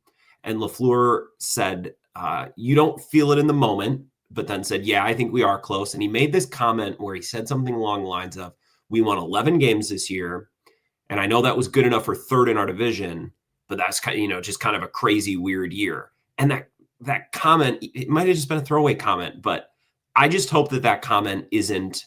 And LaFleur said, you don't feel it in the moment, but then said, yeah, I think we are close. And he made this comment where he said something along the lines of, we won 11 games this year, and I know that was good enough for third in our division, but that's kind of, just kind of a crazy, weird year. And that comment, it might have just been a throwaway comment, but I just hope that comment isn't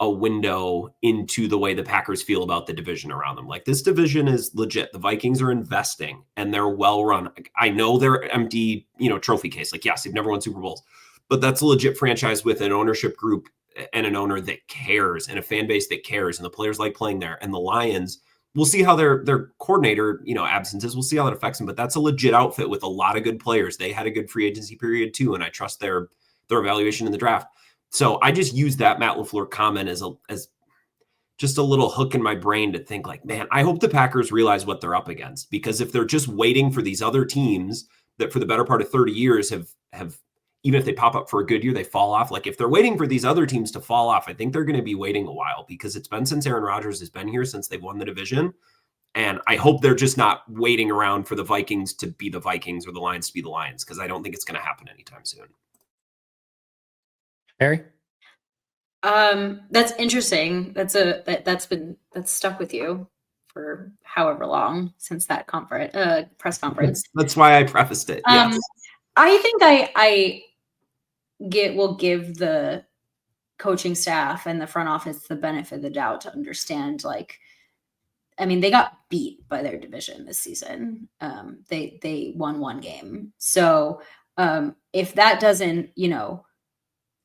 a window into the way the Packers feel about the division around them. Like, this division is legit. The Vikings are investing, and they're well run. I know they're empty, trophy case. Like, yes, they've never won Super Bowls, but that's a legit franchise with an ownership group and an owner that cares, and a fan base that cares, and the players like playing there. And the Lions, we'll see how their coordinator, absences, we'll see how that affects them, but that's a legit outfit with a lot of good players. They had a good free agency period too, and I trust their evaluation in the draft. So I just use that Matt LaFleur comment as just a little hook in my brain to think like, man, I hope the Packers realize what they're up against, because if they're just waiting for these other teams that for the better part of 30 years have even if they pop up for a good year, they fall off. Like, if they're waiting for these other teams to fall off, I think they're going to be waiting a while, because it's been since Aaron Rodgers has been here, since they've won the division. And I hope they're just not waiting around for the Vikings to be the Vikings or the Lions to be the Lions, because I don't think it's going to happen anytime soon. Perri? That's interesting. That's stuck with you for however long since that press conference. That's why I prefaced it. Yes. I think I will give the coaching staff and the front office the benefit of the doubt to understand, like, I mean, they got beat by their division this season. They won one game. So if that doesn't,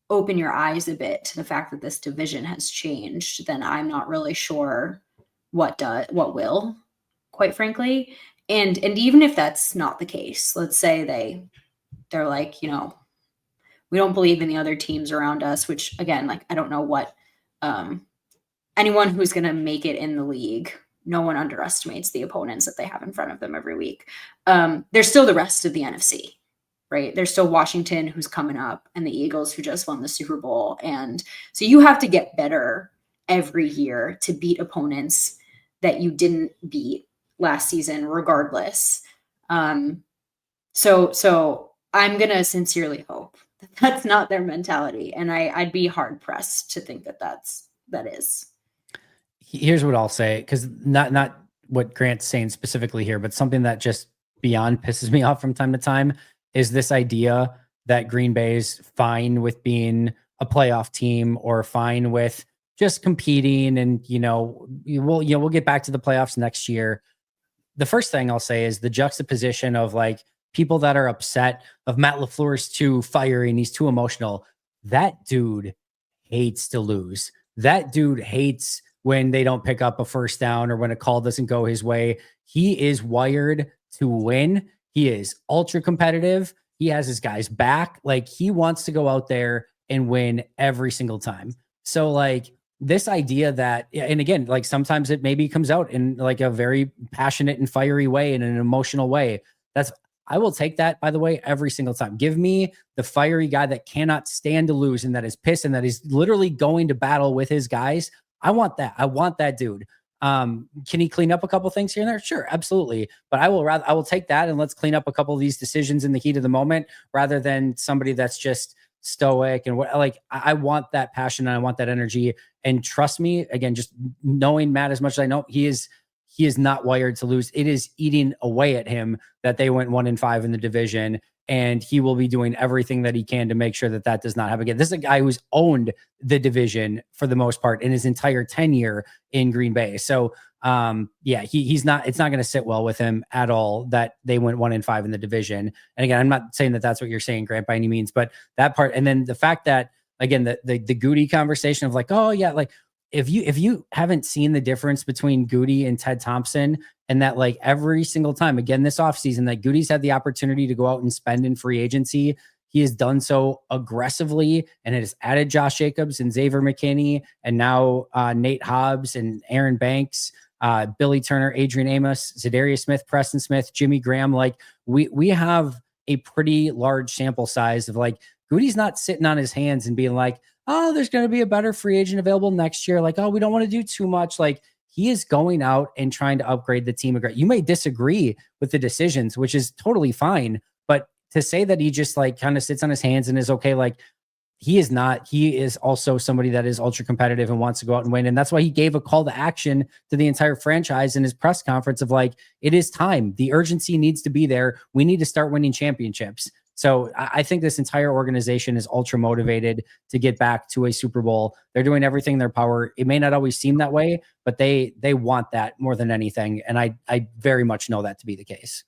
open your eyes a bit to the fact that this division has changed, then I'm not really sure what will, quite frankly. And even if that's not the case, let's say they're like, we don't believe in the other teams around us, which again, like, I don't know what anyone who's going to make it in the league, no one underestimates the opponents that they have in front of them every week. There's still the rest of the NFC, right? There's still Washington, who's coming up, and the Eagles, who just won the Super Bowl. And so you have to get better every year to beat opponents that you didn't beat last season, regardless. So I'm going to sincerely hope that that's not their mentality. And I'd be hard pressed to think that is. Here's what I'll say, because not what Grant's saying specifically here, but something that just beyond pisses me off from time to time is this idea that Green Bay's fine with being a playoff team, or fine with just competing, and we'll get back to the playoffs next year. the first thing I'll say is the juxtaposition of like people that are upset of Matt LaFleur's too fiery and he's too emotional. That dude hates to lose. That dude hates when they don't pick up a first down or when a call doesn't go his way. He is wired to win. He is ultra competitive. He has his guys back. Like he wants to go out there and win every single time. So like this idea that, and again, like sometimes it maybe comes out in like a very passionate and fiery way, in an emotional way. I will take that, by the way, every single time. Give me the fiery guy that cannot stand to lose and that is pissed and that is literally going to battle with his guys. I want that. I want that dude. Can he clean up a couple things here and there? Sure, absolutely. But I will take that and let's clean up a couple of these decisions in the heat of the moment rather than somebody that's just stoic and what, like, I want that passion and I want that energy. And trust me, again, just knowing Matt as much as I know, he is not wired to lose. It is eating away at him that they went 1-5 in the division, and he will be doing everything that he can to make sure that that does not happen again. This is a guy who's owned the division for the most part in his entire tenure in Green Bay. So yeah, it's not going to sit well with him at all that they went 1-5 in the division. And again, I'm not saying that that's what you're saying, Grant, by any means, but that part, and then the fact that, again, the Goody conversation of like, oh yeah, like, if you haven't seen the difference between Goody and Ted Thompson, and that like every single time, again, this offseason, that Goody's had the opportunity to go out and spend in free agency, he has done so aggressively, and it has added Josh Jacobs and Xavier McKinney, and now Nate Hobbs and Aaron Banks, Billy Turner, Adrian Amos, Zadarius Smith, Preston Smith, Jimmy Graham. Like we have a pretty large sample size of like, Goody's not sitting on his hands and being like, oh, there's going to be a better free agent available next year. Like, oh, we don't want to do too much. Like, he is going out and trying to upgrade the team. You may disagree with the decisions, which is totally fine. But to say that he just like kind of sits on his hands and is okay, like he is not. He is also somebody that is ultra competitive and wants to go out and win. And that's why he gave a call to action to the entire franchise in his press conference of like, it is time. The urgency needs to be there. We need to start winning championships. So I think this entire organization is ultra motivated to get back to a Super Bowl. They're doing everything in their power. It may not always seem that way, but they want that more than anything. And I very much know that to be the case.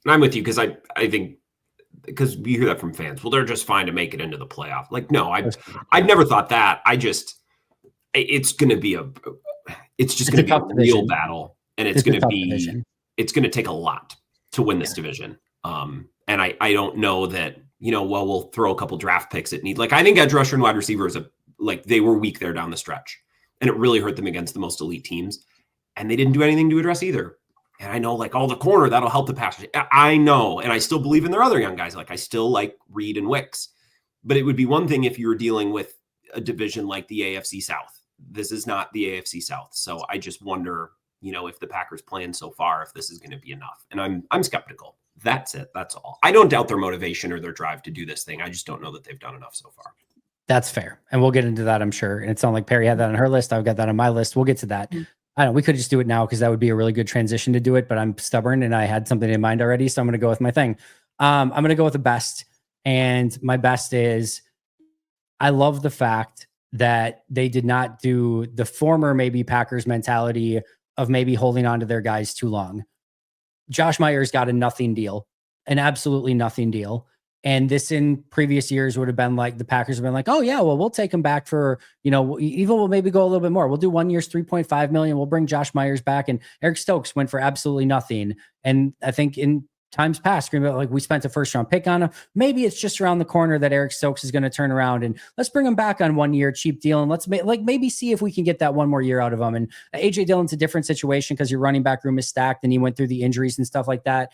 And I'm with you because I think, because we hear that from fans. Well, they're just fine to make it into the playoff. Like, no, I've never thought that. It's going to be it's just going to be a real battle. And it's going to take a lot to win this division. And I don't know that, we'll throw a couple draft picks at need. Like, I think edge rusher and wide receiver they were weak there down the stretch, and it really hurt them against the most elite teams. And they didn't do anything to address either. And I know, like, the corner, that'll help the pass. I know. And I still believe in their other young guys. Like, I still like Reed and Wicks. But it would be one thing if you were dealing with a division like the AFC South. This is not the AFC South. So I just wonder, if the Packers plan so far, if this is going to be enough. And I'm skeptical. That's it. That's all. I don't doubt their motivation or their drive to do this thing. I just don't know that they've done enough so far. That's fair. And we'll get into that, I'm sure. And it sounds like Perri had that on her list. I've got that on my list. We'll get to that. I don't know. We could just do it now because that would be a really good transition to do it, but I'm stubborn and I had something in mind already. So I'm going to go with my thing. I'm going to go with the best. And my best is, I love the fact that they did not do the former maybe Packers mentality of maybe holding on to their guys too long. Josh Myers got a nothing deal, an absolutely nothing deal. And this in previous years would have been like, the Packers have been like, oh yeah, well, we'll take him back for, even we'll maybe go a little bit more. We'll do 1 year's $3.5 million. We'll bring Josh Myers back. And Eric Stokes went for absolutely nothing. And I think in times past, like, we spent a first round pick on him. Maybe it's just around the corner that Eric Stokes is going to turn around, and let's bring him back on 1 year cheap deal. And let's maybe see if we can get that one more year out of him. And AJ Dillon's a different situation because your running back room is stacked and he went through the injuries and stuff like that.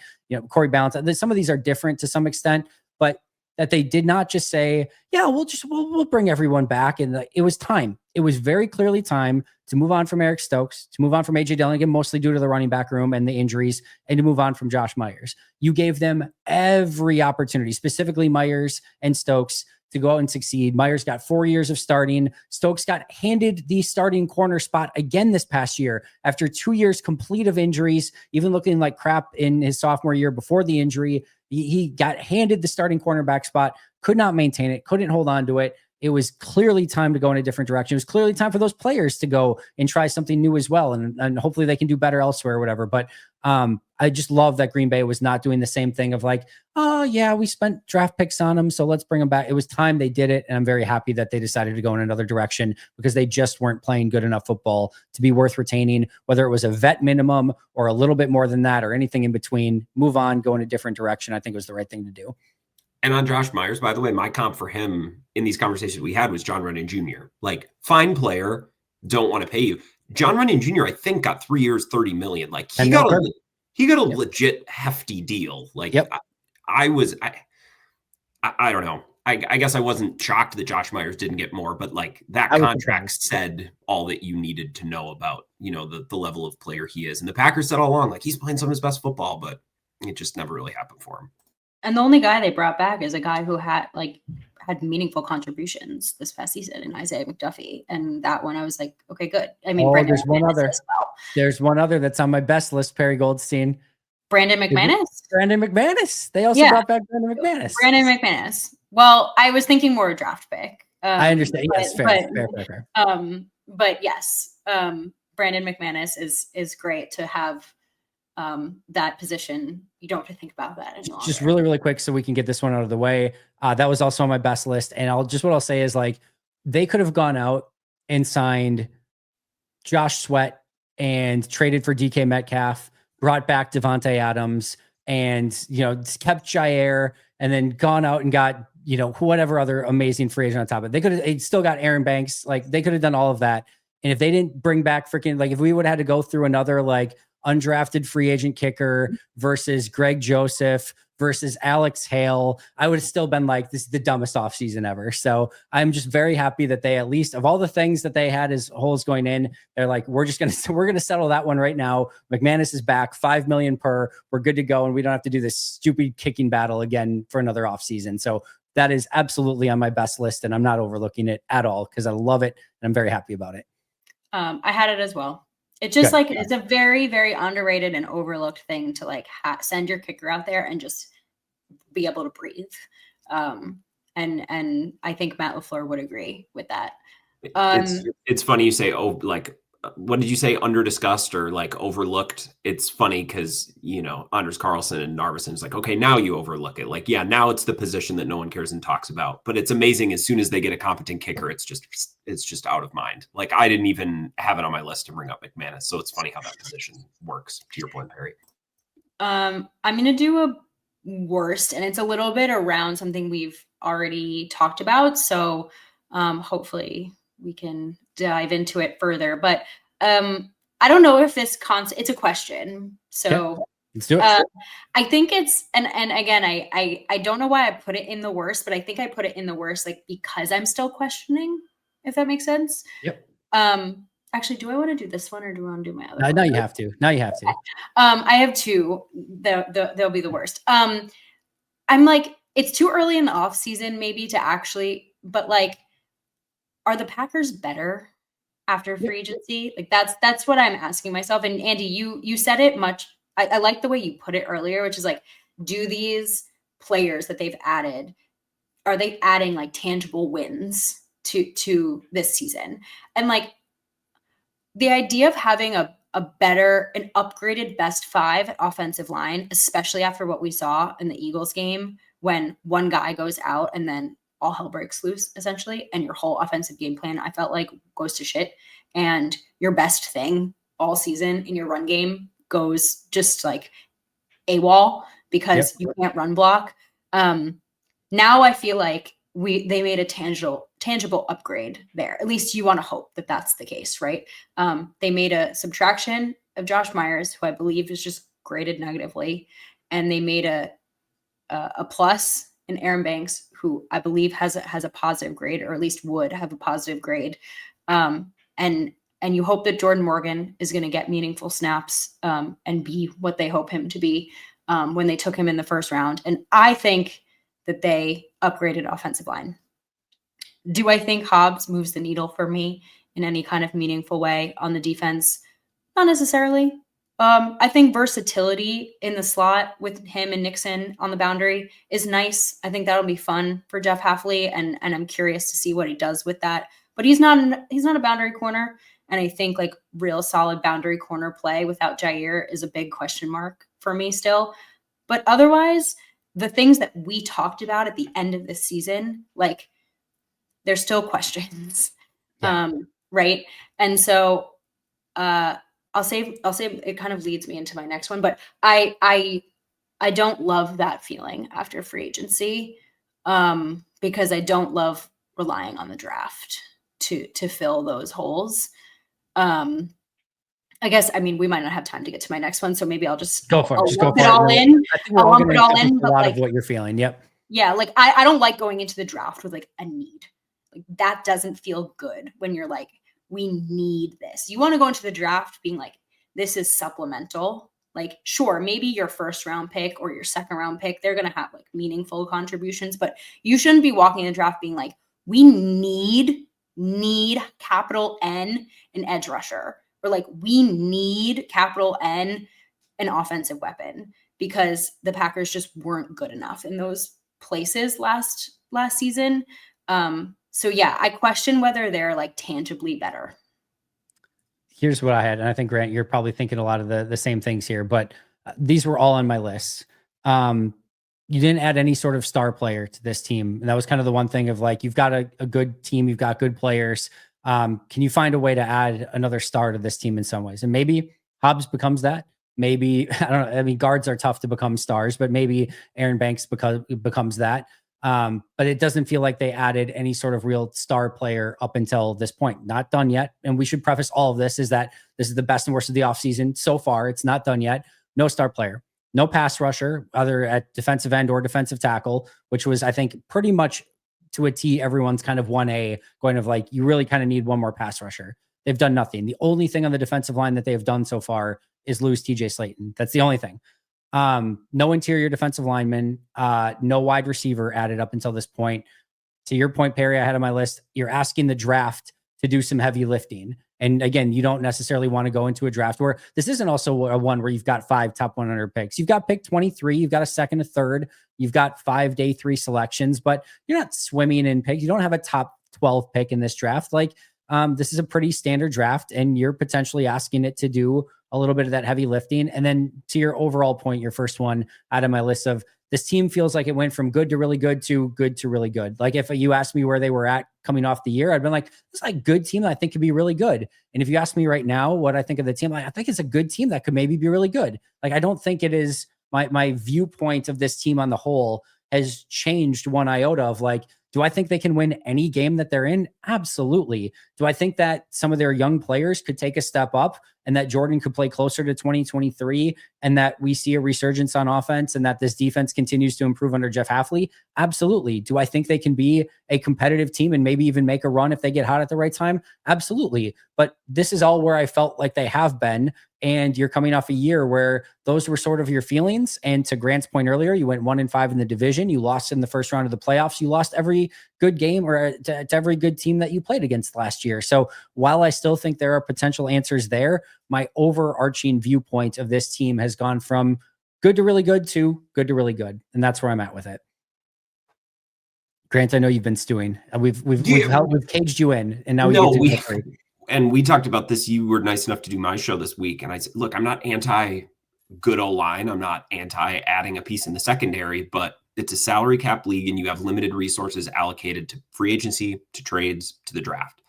Corey Balance, some of these are different to some extent, but that they did not just say, yeah, we'll bring everyone back. And it was time. It was very clearly time to move on from Eric Stokes, to move on from AJ Dillon, again, mostly due to the running back room and the injuries, and to move on from Josh Myers. You gave them every opportunity, specifically Myers and Stokes, to go out and succeed. Myers got 4 years of starting. Stokes got handed the starting corner spot again this past year after 2 years complete of injuries, even looking like crap in his sophomore year before the injury. He got handed the starting cornerback spot, could not maintain it, couldn't hold on to it. it was clearly time to go in a different direction. It was clearly time for those players to go and try something new as well. And hopefully they can do better elsewhere or whatever. But I just love that Green Bay was not doing the same thing of like, oh yeah, we spent draft picks on them, so let's bring them back. It was time they did it. And I'm very happy that they decided to go in another direction because they just weren't playing good enough football to be worth retaining, whether it was a vet minimum or a little bit more than that or anything in between. Move on, go in a different direction. I think was the right thing to do. And on Josh Myers, by the way, my comp for him in these conversations we had was John Runyon Jr. Like, fine player, don't want to pay you. John Runyon Jr., I think, got 3 years, $30 million. Like, he got a legit hefty deal. Like, I don't know. I guess I wasn't shocked that Josh Myers didn't get more, but like that contract said all that you needed to know about, the level of player he is. And the Packers said all along, like, he's playing some of his best football, but it just never really happened for him. And the only guy they brought back is a guy who had meaningful contributions this past season in Isaiah McDuffie. And that one I was like, okay, good. I mean, there's one other. Well. There's one other that's on my best list, Perry Goldstein. Brandon McManus? Brandon McManus. They also brought back Brandon McManus. Brandon McManus. Well, I was thinking more draft pick. I understand. Yes, fair. But yes, Brandon McManus is great to have that position. You don't have to think about that any longer. Just really, really quick so we can get this one out of the way. That was also on my best list. And what I'll say is, like, they could have gone out and signed Josh Sweat and traded for DK Metcalf, brought back Devontae Adams, and kept Jaire, and then gone out and got whatever other amazing free agent on top of it. They could have still got Aaron Banks. Like, they could have done all of that. And if they didn't bring back if we would have had to go through another like undrafted free agent kicker versus Greg Joseph versus Alex Hale, I would have still been like, this is the dumbest offseason ever. So I'm just very happy that they, at least of all the things that they had as holes going in, they're like, we're going to settle that one right now. McManus is back, $5 million per, we're good to go. And we don't have to do this stupid kicking battle again for another offseason. So that is absolutely on my best list, and I'm not overlooking it at all because I love it and I'm very happy about it. I had it as well. It's just it's a very, very underrated and overlooked thing to like send your kicker out there and just be able to breathe. And I think Matt LaFleur would agree with that. It's funny you say, what did you say? Under-discussed or like overlooked? It's funny because, Anders Carlson and Narveson is like, okay, now you overlook it. Like, yeah, now it's the position that no one cares and talks about. But it's amazing. As soon as they get a competent kicker, it's just out of mind. Like, I didn't even have it on my list to bring up McManus. So it's funny how that position works, to your point, Perry. I'm going to do a worst, and it's a little bit around something we've already talked about. So hopefully we can dive into it further, but I don't know if this it's a question. So let's do it. I think it's, and again, I don't know why I put it in the worst, but I think I put it in the worst, like, because I'm still questioning, if that makes sense. Yep. Actually, do I want to do this one or do I want to do my other one? No, you have to. Now you have to. I have two. They'll be the worst. I'm like, it's too early in the off season maybe to actually, but like, are the Packers better after free agency? Like, that's what I'm asking myself. And Andy, you said it much. I like the way you put it earlier, which is like, do these players that they've added, are they adding like tangible wins to this season? And like, the idea of having an upgraded best five offensive line, especially after what we saw in the Eagles game, when one guy goes out and then all hell breaks loose, essentially, and your whole offensive game plan, I felt like, goes to shit. And your best thing all season in your run game goes just like AWOL because you can't run block. Now I feel like they made a tangible upgrade there. At least you want to hope that that's the case, right? They made a subtraction of Josh Myers, who I believe is just graded negatively, and they made a plus in Aaron Banks, who I believe has a positive grade, or at least would have a positive grade. And you hope that Jordan Morgan is going to get meaningful snaps and be what they hope him to be when they took him in the first round. And I think that they upgraded offensive line. Do I think Hobbs moves the needle for me in any kind of meaningful way on the defense? Not necessarily. I think versatility in the slot with him and Nixon on the boundary is nice. I think that'll be fun for Jeff Hafley, and I'm curious to see what he does with that. But he's not a boundary corner, and I think like real solid boundary corner play without Jaire is a big question mark for me still. But otherwise, the things that we talked about at the end of this season, like there's still questions, right? And so I'll say it kind of leads me into my next one, but I don't love that feeling after free agency because I don't love relying on the draft to fill those holes. I guess, I mean, we might not have time to get to my next one, so maybe I'll just go for it. Just go lump for it all it. in. I think we're all going to a lot of what you're feeling. Yep. Yeah, like I don't like going into the draft with like a need. Like that doesn't feel good when you're like, we need this. You want to go into the draft being like, this is supplemental. Like, sure, maybe your first round pick or your second round pick, they're going to have like meaningful contributions, but you shouldn't be walking in the draft being like, we need capital N an edge rusher, or like we need capital N an offensive weapon, because the Packers just weren't good enough in those places last season. So yeah, I question whether they're like tangibly better. Here's what I had, and I think Grant, you're probably thinking a lot of the same things here, but these were all on my list. You didn't add any sort of star player to this team, and that was kind of the one thing of like, you've got a good team, you've got good players. Can you find a way to add another star to this team in some ways? And maybe Hobbs becomes that. Maybe, I don't know. I mean, guards are tough to become stars, but maybe Aaron Banks becomes that. But it doesn't feel like they added any sort of real star player up until this point. Not done yet. And we should preface all of this is that this is the best and worst of the offseason so far. It's not done yet. No star player, no pass rusher, either at defensive end or defensive tackle, which was, I think, pretty much to a T, everyone's kind of 1A going of like, you really kind of need one more pass rusher. They've done nothing. The only thing on the defensive line that they've done so far is lose TJ Slayton. That's the only thing. No interior defensive lineman, no wide receiver added up until this point. To your point, Perri, I had on my list, you're asking the draft to do some heavy lifting. And again, you don't necessarily want to go into a draft where this isn't also a one where you've got 5 top 100 picks. You've got pick 23, you've got a second, a third, you've got 5 day 3 selections, but you're not swimming in picks. You don't have a top 12 pick in this draft. Like, this is a pretty standard draft, and you're potentially asking it to do a little bit of that heavy lifting. And then to your overall point, your first one out of my list of this team feels like it went from good to really good to really good. Like if you asked me where they were at coming off the year, I'd been like, this is like a good team that I think could be really good. And if you ask me right now what I think of the team, like, I think it's a good team that could maybe be really good. Like, I don't think it is my viewpoint of this team on the whole has changed one iota of like, do I think they can win any game that they're in? Absolutely. Do I think that some of their young players could take a step up and that Jordan could play closer to 2023 and that we see a resurgence on offense and that this defense continues to improve under Jeff Hafley? Absolutely. Do I think they can be a competitive team and maybe even make a run if they get hot at the right time? Absolutely. But this is all where I felt like they have been. And you're coming off a year where those were sort of your feelings. And to Grant's point earlier, you went 1-5 in the division. You lost in the first round of the playoffs. You lost every good game or to every good team that you played against last year. So while I still think there are potential answers there, my overarching viewpoint of this team has gone from good to really good to good to really good. And that's where I'm at with it. Grant, I know you've been stewing. We've caged you in, and now we get to and we talked about this. You were nice enough to do my show this week. And I said, look, I'm not anti good O-line. I'm not anti adding a piece in the secondary, but it's a salary cap league and you have limited resources allocated to free agency, to trades, to the draft.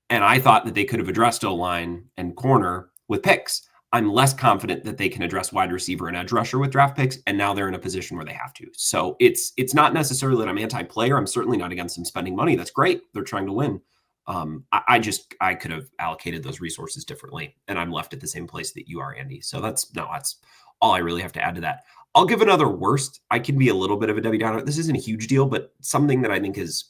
And I thought that they could have addressed O-line and corner with picks. I'm less confident that they can address wide receiver and edge rusher with draft picks. And now they're in a position where they have to. So it's not necessarily that I'm anti-player. I'm certainly not against them spending money. That's great. They're trying to win. I could have allocated those resources differently, and I'm left at the same place that you are, Andy. So that's all I really have to add to that. I'll give another worst. I can be a little bit of a Debbie Downer. This isn't a huge deal, but something that I think is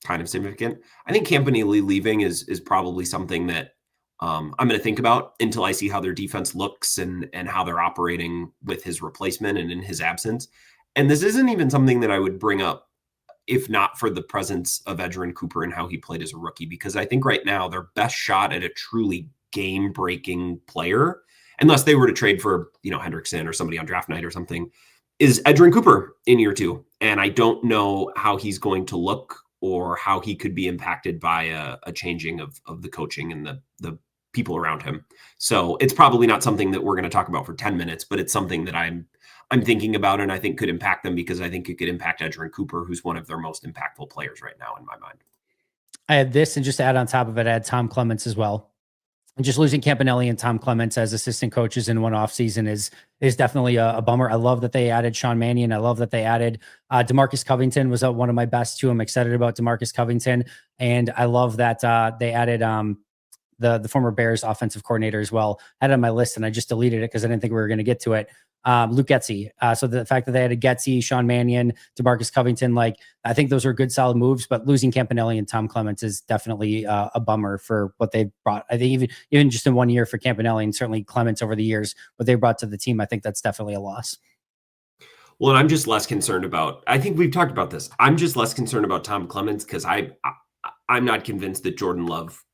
kind of significant. I think Campanile leaving is probably something that I'm going to think about until I see how their defense looks and how they're operating with his replacement and in his absence. And this isn't even something that I would bring up if not for the presence of Edgerrin Cooper and how he played as a rookie, because I think right now their best shot at a truly game-breaking player, unless they were to trade for, Hendrickson or somebody on draft night or something, is Edgerrin Cooper in year 2. And I don't know how he's going to look or how he could be impacted by a changing of the coaching and the people around him. So it's probably not something that we're going to talk about for 10 minutes, but it's something that I'm thinking about and I think could impact them, because I think it could impact Edgerrin Cooper, who's one of their most impactful players right now in my mind. I had this, and just to add on top of it, I had Tom Clements as well. And just losing Campanelli and Tom Clements as assistant coaches in one offseason is definitely a bummer. I love that they added Sean Mannion. I love that they added DeMarcus Covington was one of my best too. I'm excited about DeMarcus Covington. And I love that they added the former Bears offensive coordinator as well. I had it on my list and I just deleted it because I didn't think we were going to get to it. Luke Getsy. So the fact that they had a Getsy, Sean Mannion, DeMarcus Covington, I think those are good, solid moves, but losing Campanelli and Tom Clements is definitely a bummer for what they've brought. I think even just in 1 year for Campanelli, and certainly Clements over the years, what they brought to the team, I think that's definitely a loss. Well, and I'm just less concerned about, I think we've talked about this. I'm just less concerned about Tom Clements because I'm not convinced that Jordan Love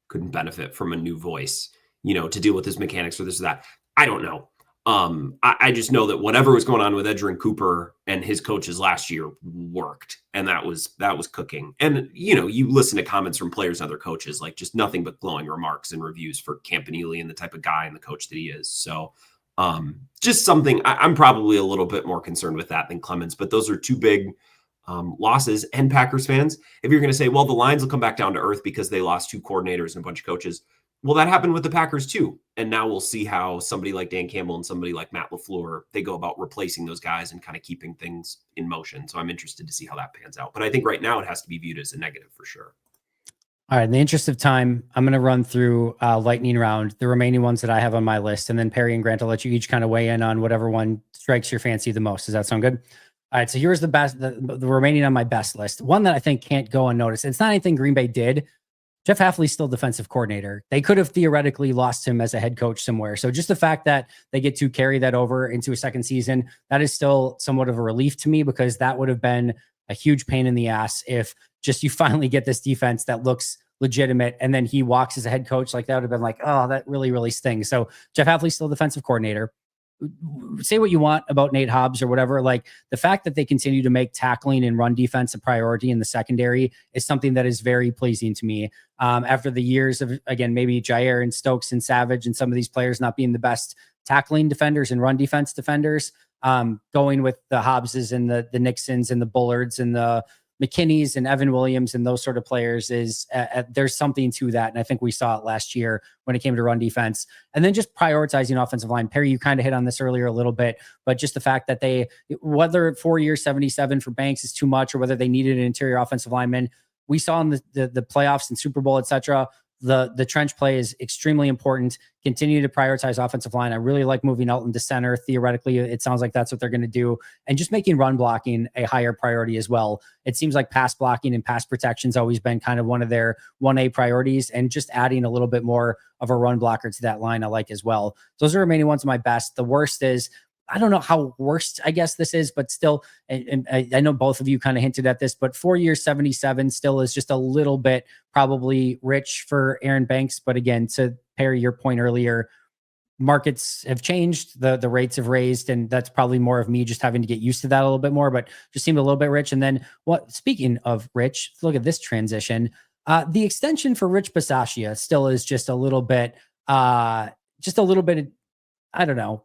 couldn't benefit from a new voice, to deal with his mechanics or this or that. I don't know. I just know that whatever was going on with Edgerrin Cooper and his coaches last year worked, and that was cooking. And you listen to comments from players and other coaches, just nothing but glowing remarks and reviews for Campanile and the type of guy and the coach that he is. So just something I'm probably a little bit more concerned with that than Clemens, but those are two big losses. And Packers fans, if you're going to say, well, the Lions will come back down to earth because they lost 2 coordinators and a bunch of coaches. Well, that happened with the Packers too. And now we'll see how somebody like Dan Campbell and somebody like Matt LaFleur, they go about replacing those guys and kind of keeping things in motion. So I'm interested to see how that pans out. But I think right now it has to be viewed as a negative for sure. All right. In the interest of time, I'm going to run through lightning round, the remaining ones that I have on my list. And then Perry and Grant, I'll let you each kind of weigh in on whatever one strikes your fancy the most. Does that sound good? All right. So here's the remaining on my best list. One that I think can't go unnoticed. It's not anything Green Bay did. Jeff Hafley's still defensive coordinator. They could have theoretically lost him as a head coach somewhere. So just the fact that they get to carry that over into a second season, that is still somewhat of a relief to me, because that would have been a huge pain in the ass if just you finally get this defense that looks legitimate and then he walks as a head coach. That would have been oh, that really, really stings. So Jeff Hafley's still defensive coordinator. Say what you want about Nate Hobbs or whatever. The fact that they continue to make tackling and run defense a priority in the secondary is something that is very pleasing to me. After the years of, again, maybe Jaire and Stokes and Savage and some of these players not being the best tackling defenders and run defense defenders, going with the Hobbses and the Nixons and the Bullards and the McKinneys and Evan Williams and those sort of players is there's something to that. And I think we saw it last year when it came to run defense. And then just prioritizing offensive line. Perry, you kind of hit on this earlier a little bit, but just the fact that whether 4 years, 77 for Banks is too much or whether they needed an interior offensive lineman, we saw in the playoffs and Super Bowl, et cetera, the trench play is extremely important. Continue to prioritize offensive line. I really like moving Elton to center. Theoretically, it sounds like that's what they're going to do. And just making run blocking a higher priority as well. It seems like pass blocking and pass protection has always been kind of one of their 1A priorities, and just adding a little bit more of a run blocker to that line I like as well. So those are the remaining ones of my best. The worst is, I don't know how worst I guess this is, but still, and I know both of you kind of hinted at this, but 4 years, 77 still is just a little bit probably rich for Aaron Banks. But again, to Perry, your point earlier, markets have changed, the rates have raised, and that's probably more of me just having to get used to that a little bit more, but just seemed a little bit rich. And then speaking of rich, look at this transition. The extension for Rich Bisaccia still is just a little bit, I don't know.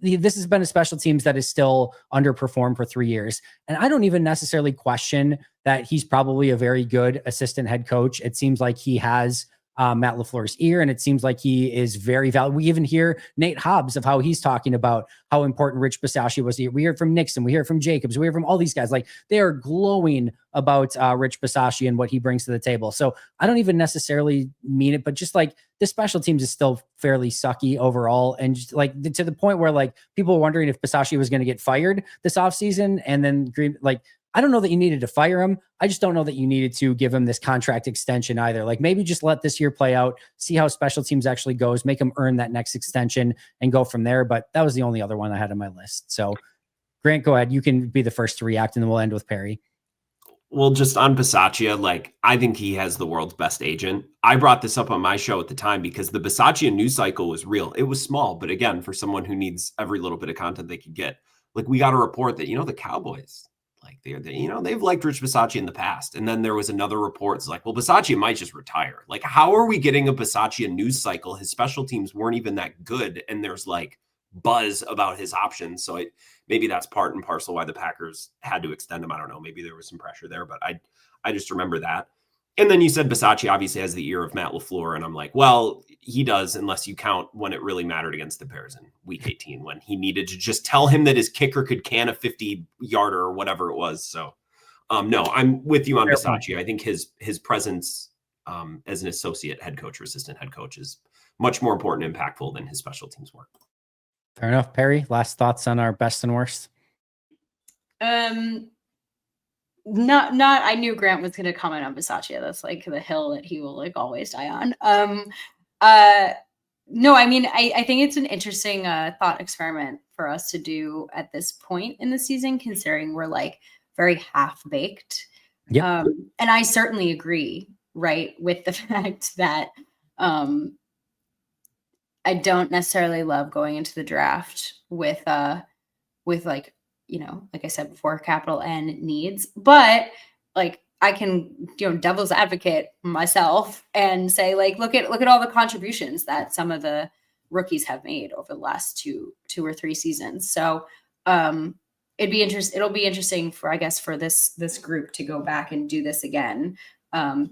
This has been a special teams that is still underperformed for 3 years. And I don't even necessarily question that he's probably a very good assistant head coach. It seems like he has Matt LaFleur's ear, and it seems like he is very valuable. We even hear Nate Hobbs of how he's talking about how important Rich Bisaccia was. We hear from Nixon, we hear from Jacobs, we hear from all these guys. They are glowing about Rich Bisaccia and what he brings to the table. So I don't even necessarily mean it, but just the special teams is still fairly sucky overall. And just to the point where people were wondering if Bisaccia was going to get fired this offseason, and then I don't know that you needed to fire him. I just don't know that you needed to give him this contract extension either. Maybe just let this year play out, see how special teams actually goes, make him earn that next extension and go from there. But that was the only other one I had on my list. So Grant, go ahead. You can be the first to react, and then we'll end with Perry. Well, just on Bisaccia, like, I think he has the world's best agent. I brought this up on my show at the time because the Bisaccia news cycle was real. It was small, but again, for someone who needs every little bit of content they could get, like, we got a report that, the Cowboys, like, they've liked Rich Bisaccia in the past. And then there was another report. It's like, well, Bisaccia might just retire. Like, how are we getting a Bisaccia news cycle? His special teams weren't even that good. And there's like buzz about his options. So maybe that's part and parcel why the Packers had to extend him. I don't know. Maybe there was some pressure there, but I just remember that. And then you said Bisaccia obviously has the ear of Matt LaFleur. And I'm like, well, he does, unless you count when it really mattered against the Bears in week 18, when he needed to just tell him that his kicker could can a 50-yarder or whatever it was. So no, I'm with you on Bisaccia. I think his presence as an associate head coach or assistant head coach is much more important and impactful than his special teams work. Fair enough. Perri, last thoughts on our best and worst? Not I knew Grant was going to comment on Bisaccia. That's like the hill that he will like always die on. No, I mean, I think it's an interesting thought experiment for us to do at this point in the season, considering we're like very half baked. Yep. And I certainly agree, right, with the fact that I don't necessarily love going into the draft with like, like I said before, capital N needs, but like I can, devil's advocate myself and say, like, look at all the contributions that some of the rookies have made over the last two or three seasons. So it'll be interesting for this group to go back and do this again.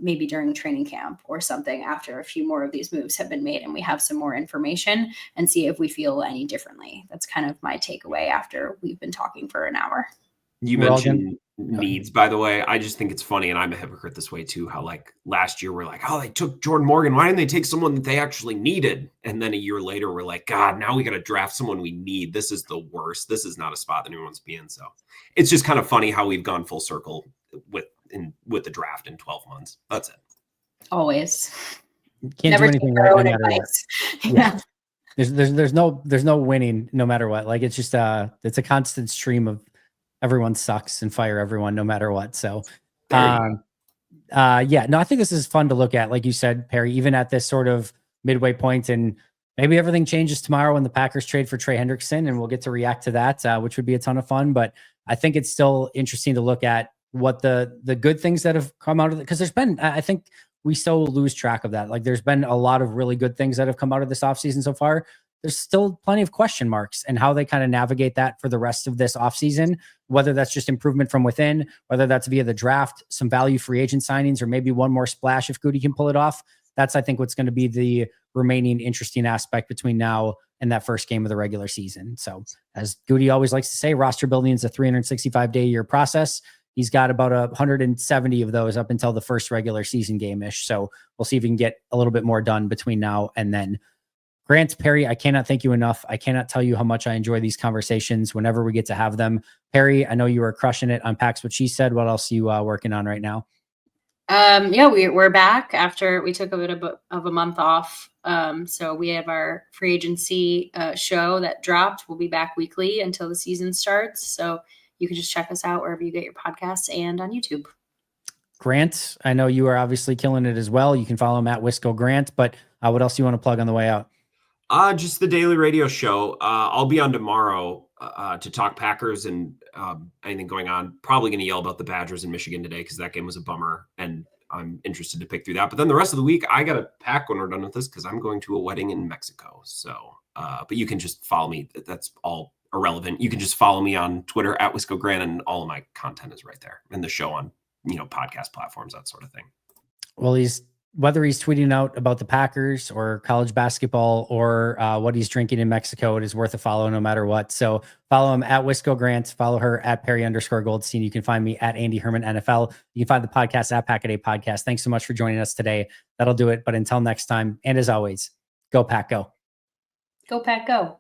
Maybe during training camp or something after a few more of these moves have been made and we have some more information and see if we feel any differently. That's kind of my takeaway after we've been talking for an hour. You mentioned needs, by the way. I just think it's funny, and I'm a hypocrite this way too, how like last year we're like, oh, they took Jordan Morgan. Why didn't they take someone that they actually needed? And then a year later, we're like, God, now we got to draft someone we need. This is the worst. This is not a spot that anyone wants to be in. So it's just kind of funny how we've gone full circle with the draft in 12 months. That's it. Always. Can't Never do anything right no matter what. Yeah. There's no winning no matter what. Like, it's just it's a constant stream of everyone sucks and fire everyone no matter what. So I think this is fun to look at. Like you said, Perri, even at this sort of midway point, and maybe everything changes tomorrow when the Packers trade for Trey Hendrickson, and we'll get to react to that, which would be a ton of fun. But I think it's still interesting to look at what the good things that have come out of it. Because there's been, I think we so lose track of that. Like, there's been a lot of really good things that have come out of this offseason so far. There's still plenty of question marks and how they kind of navigate that for the rest of this offseason, whether that's just improvement from within, whether that's via the draft, some value free agent signings, or maybe one more splash if Goody can pull it off. That's, I think, what's going to be the remaining interesting aspect between now and that first game of the regular season. So, as Goody always likes to say, roster building is a 365-day-a-year process. He's got about 170 of those up until the first regular season game-ish. So we'll see if we can get a little bit more done between now and then. Grant, Perri, I cannot thank you enough. I cannot tell you how much I enjoy these conversations whenever we get to have them. Perri, I know you were crushing it on Packs What She Said. What else are you working on right now? We're back after we took a bit of a month off. So we have our free agency show that dropped. We'll be back weekly until the season starts. So you can just check us out wherever you get your podcasts and on YouTube. Grant, I know you are obviously killing it as well. You can follow him at Wisco Grant, but what else do you want to plug on the way out? Just the daily radio show. I'll be on tomorrow to talk Packers and anything going on. Probably going to yell about the Badgers in Michigan today because that game was a bummer, and I'm interested to pick through that. But then the rest of the week, I got to pack when we're done with this because I'm going to a wedding in Mexico. So, but you can just follow me. That's all irrelevant. You can just follow me on Twitter at Wisco Grant, and all of my content is right there, and the show on podcast platforms, that sort of thing. Well, whether he's tweeting out about the Packers or college basketball or what he's drinking in Mexico, it is worth a follow no matter what. So follow him at Wisco Grant, follow her at Perri_Goldstein. You can find me at Andy Herman NFL. You can find the podcast at Pack a Day Podcast. Thanks so much for joining us today. That'll do it. But until next time, and as always, go Pack, go. Go Pack, go.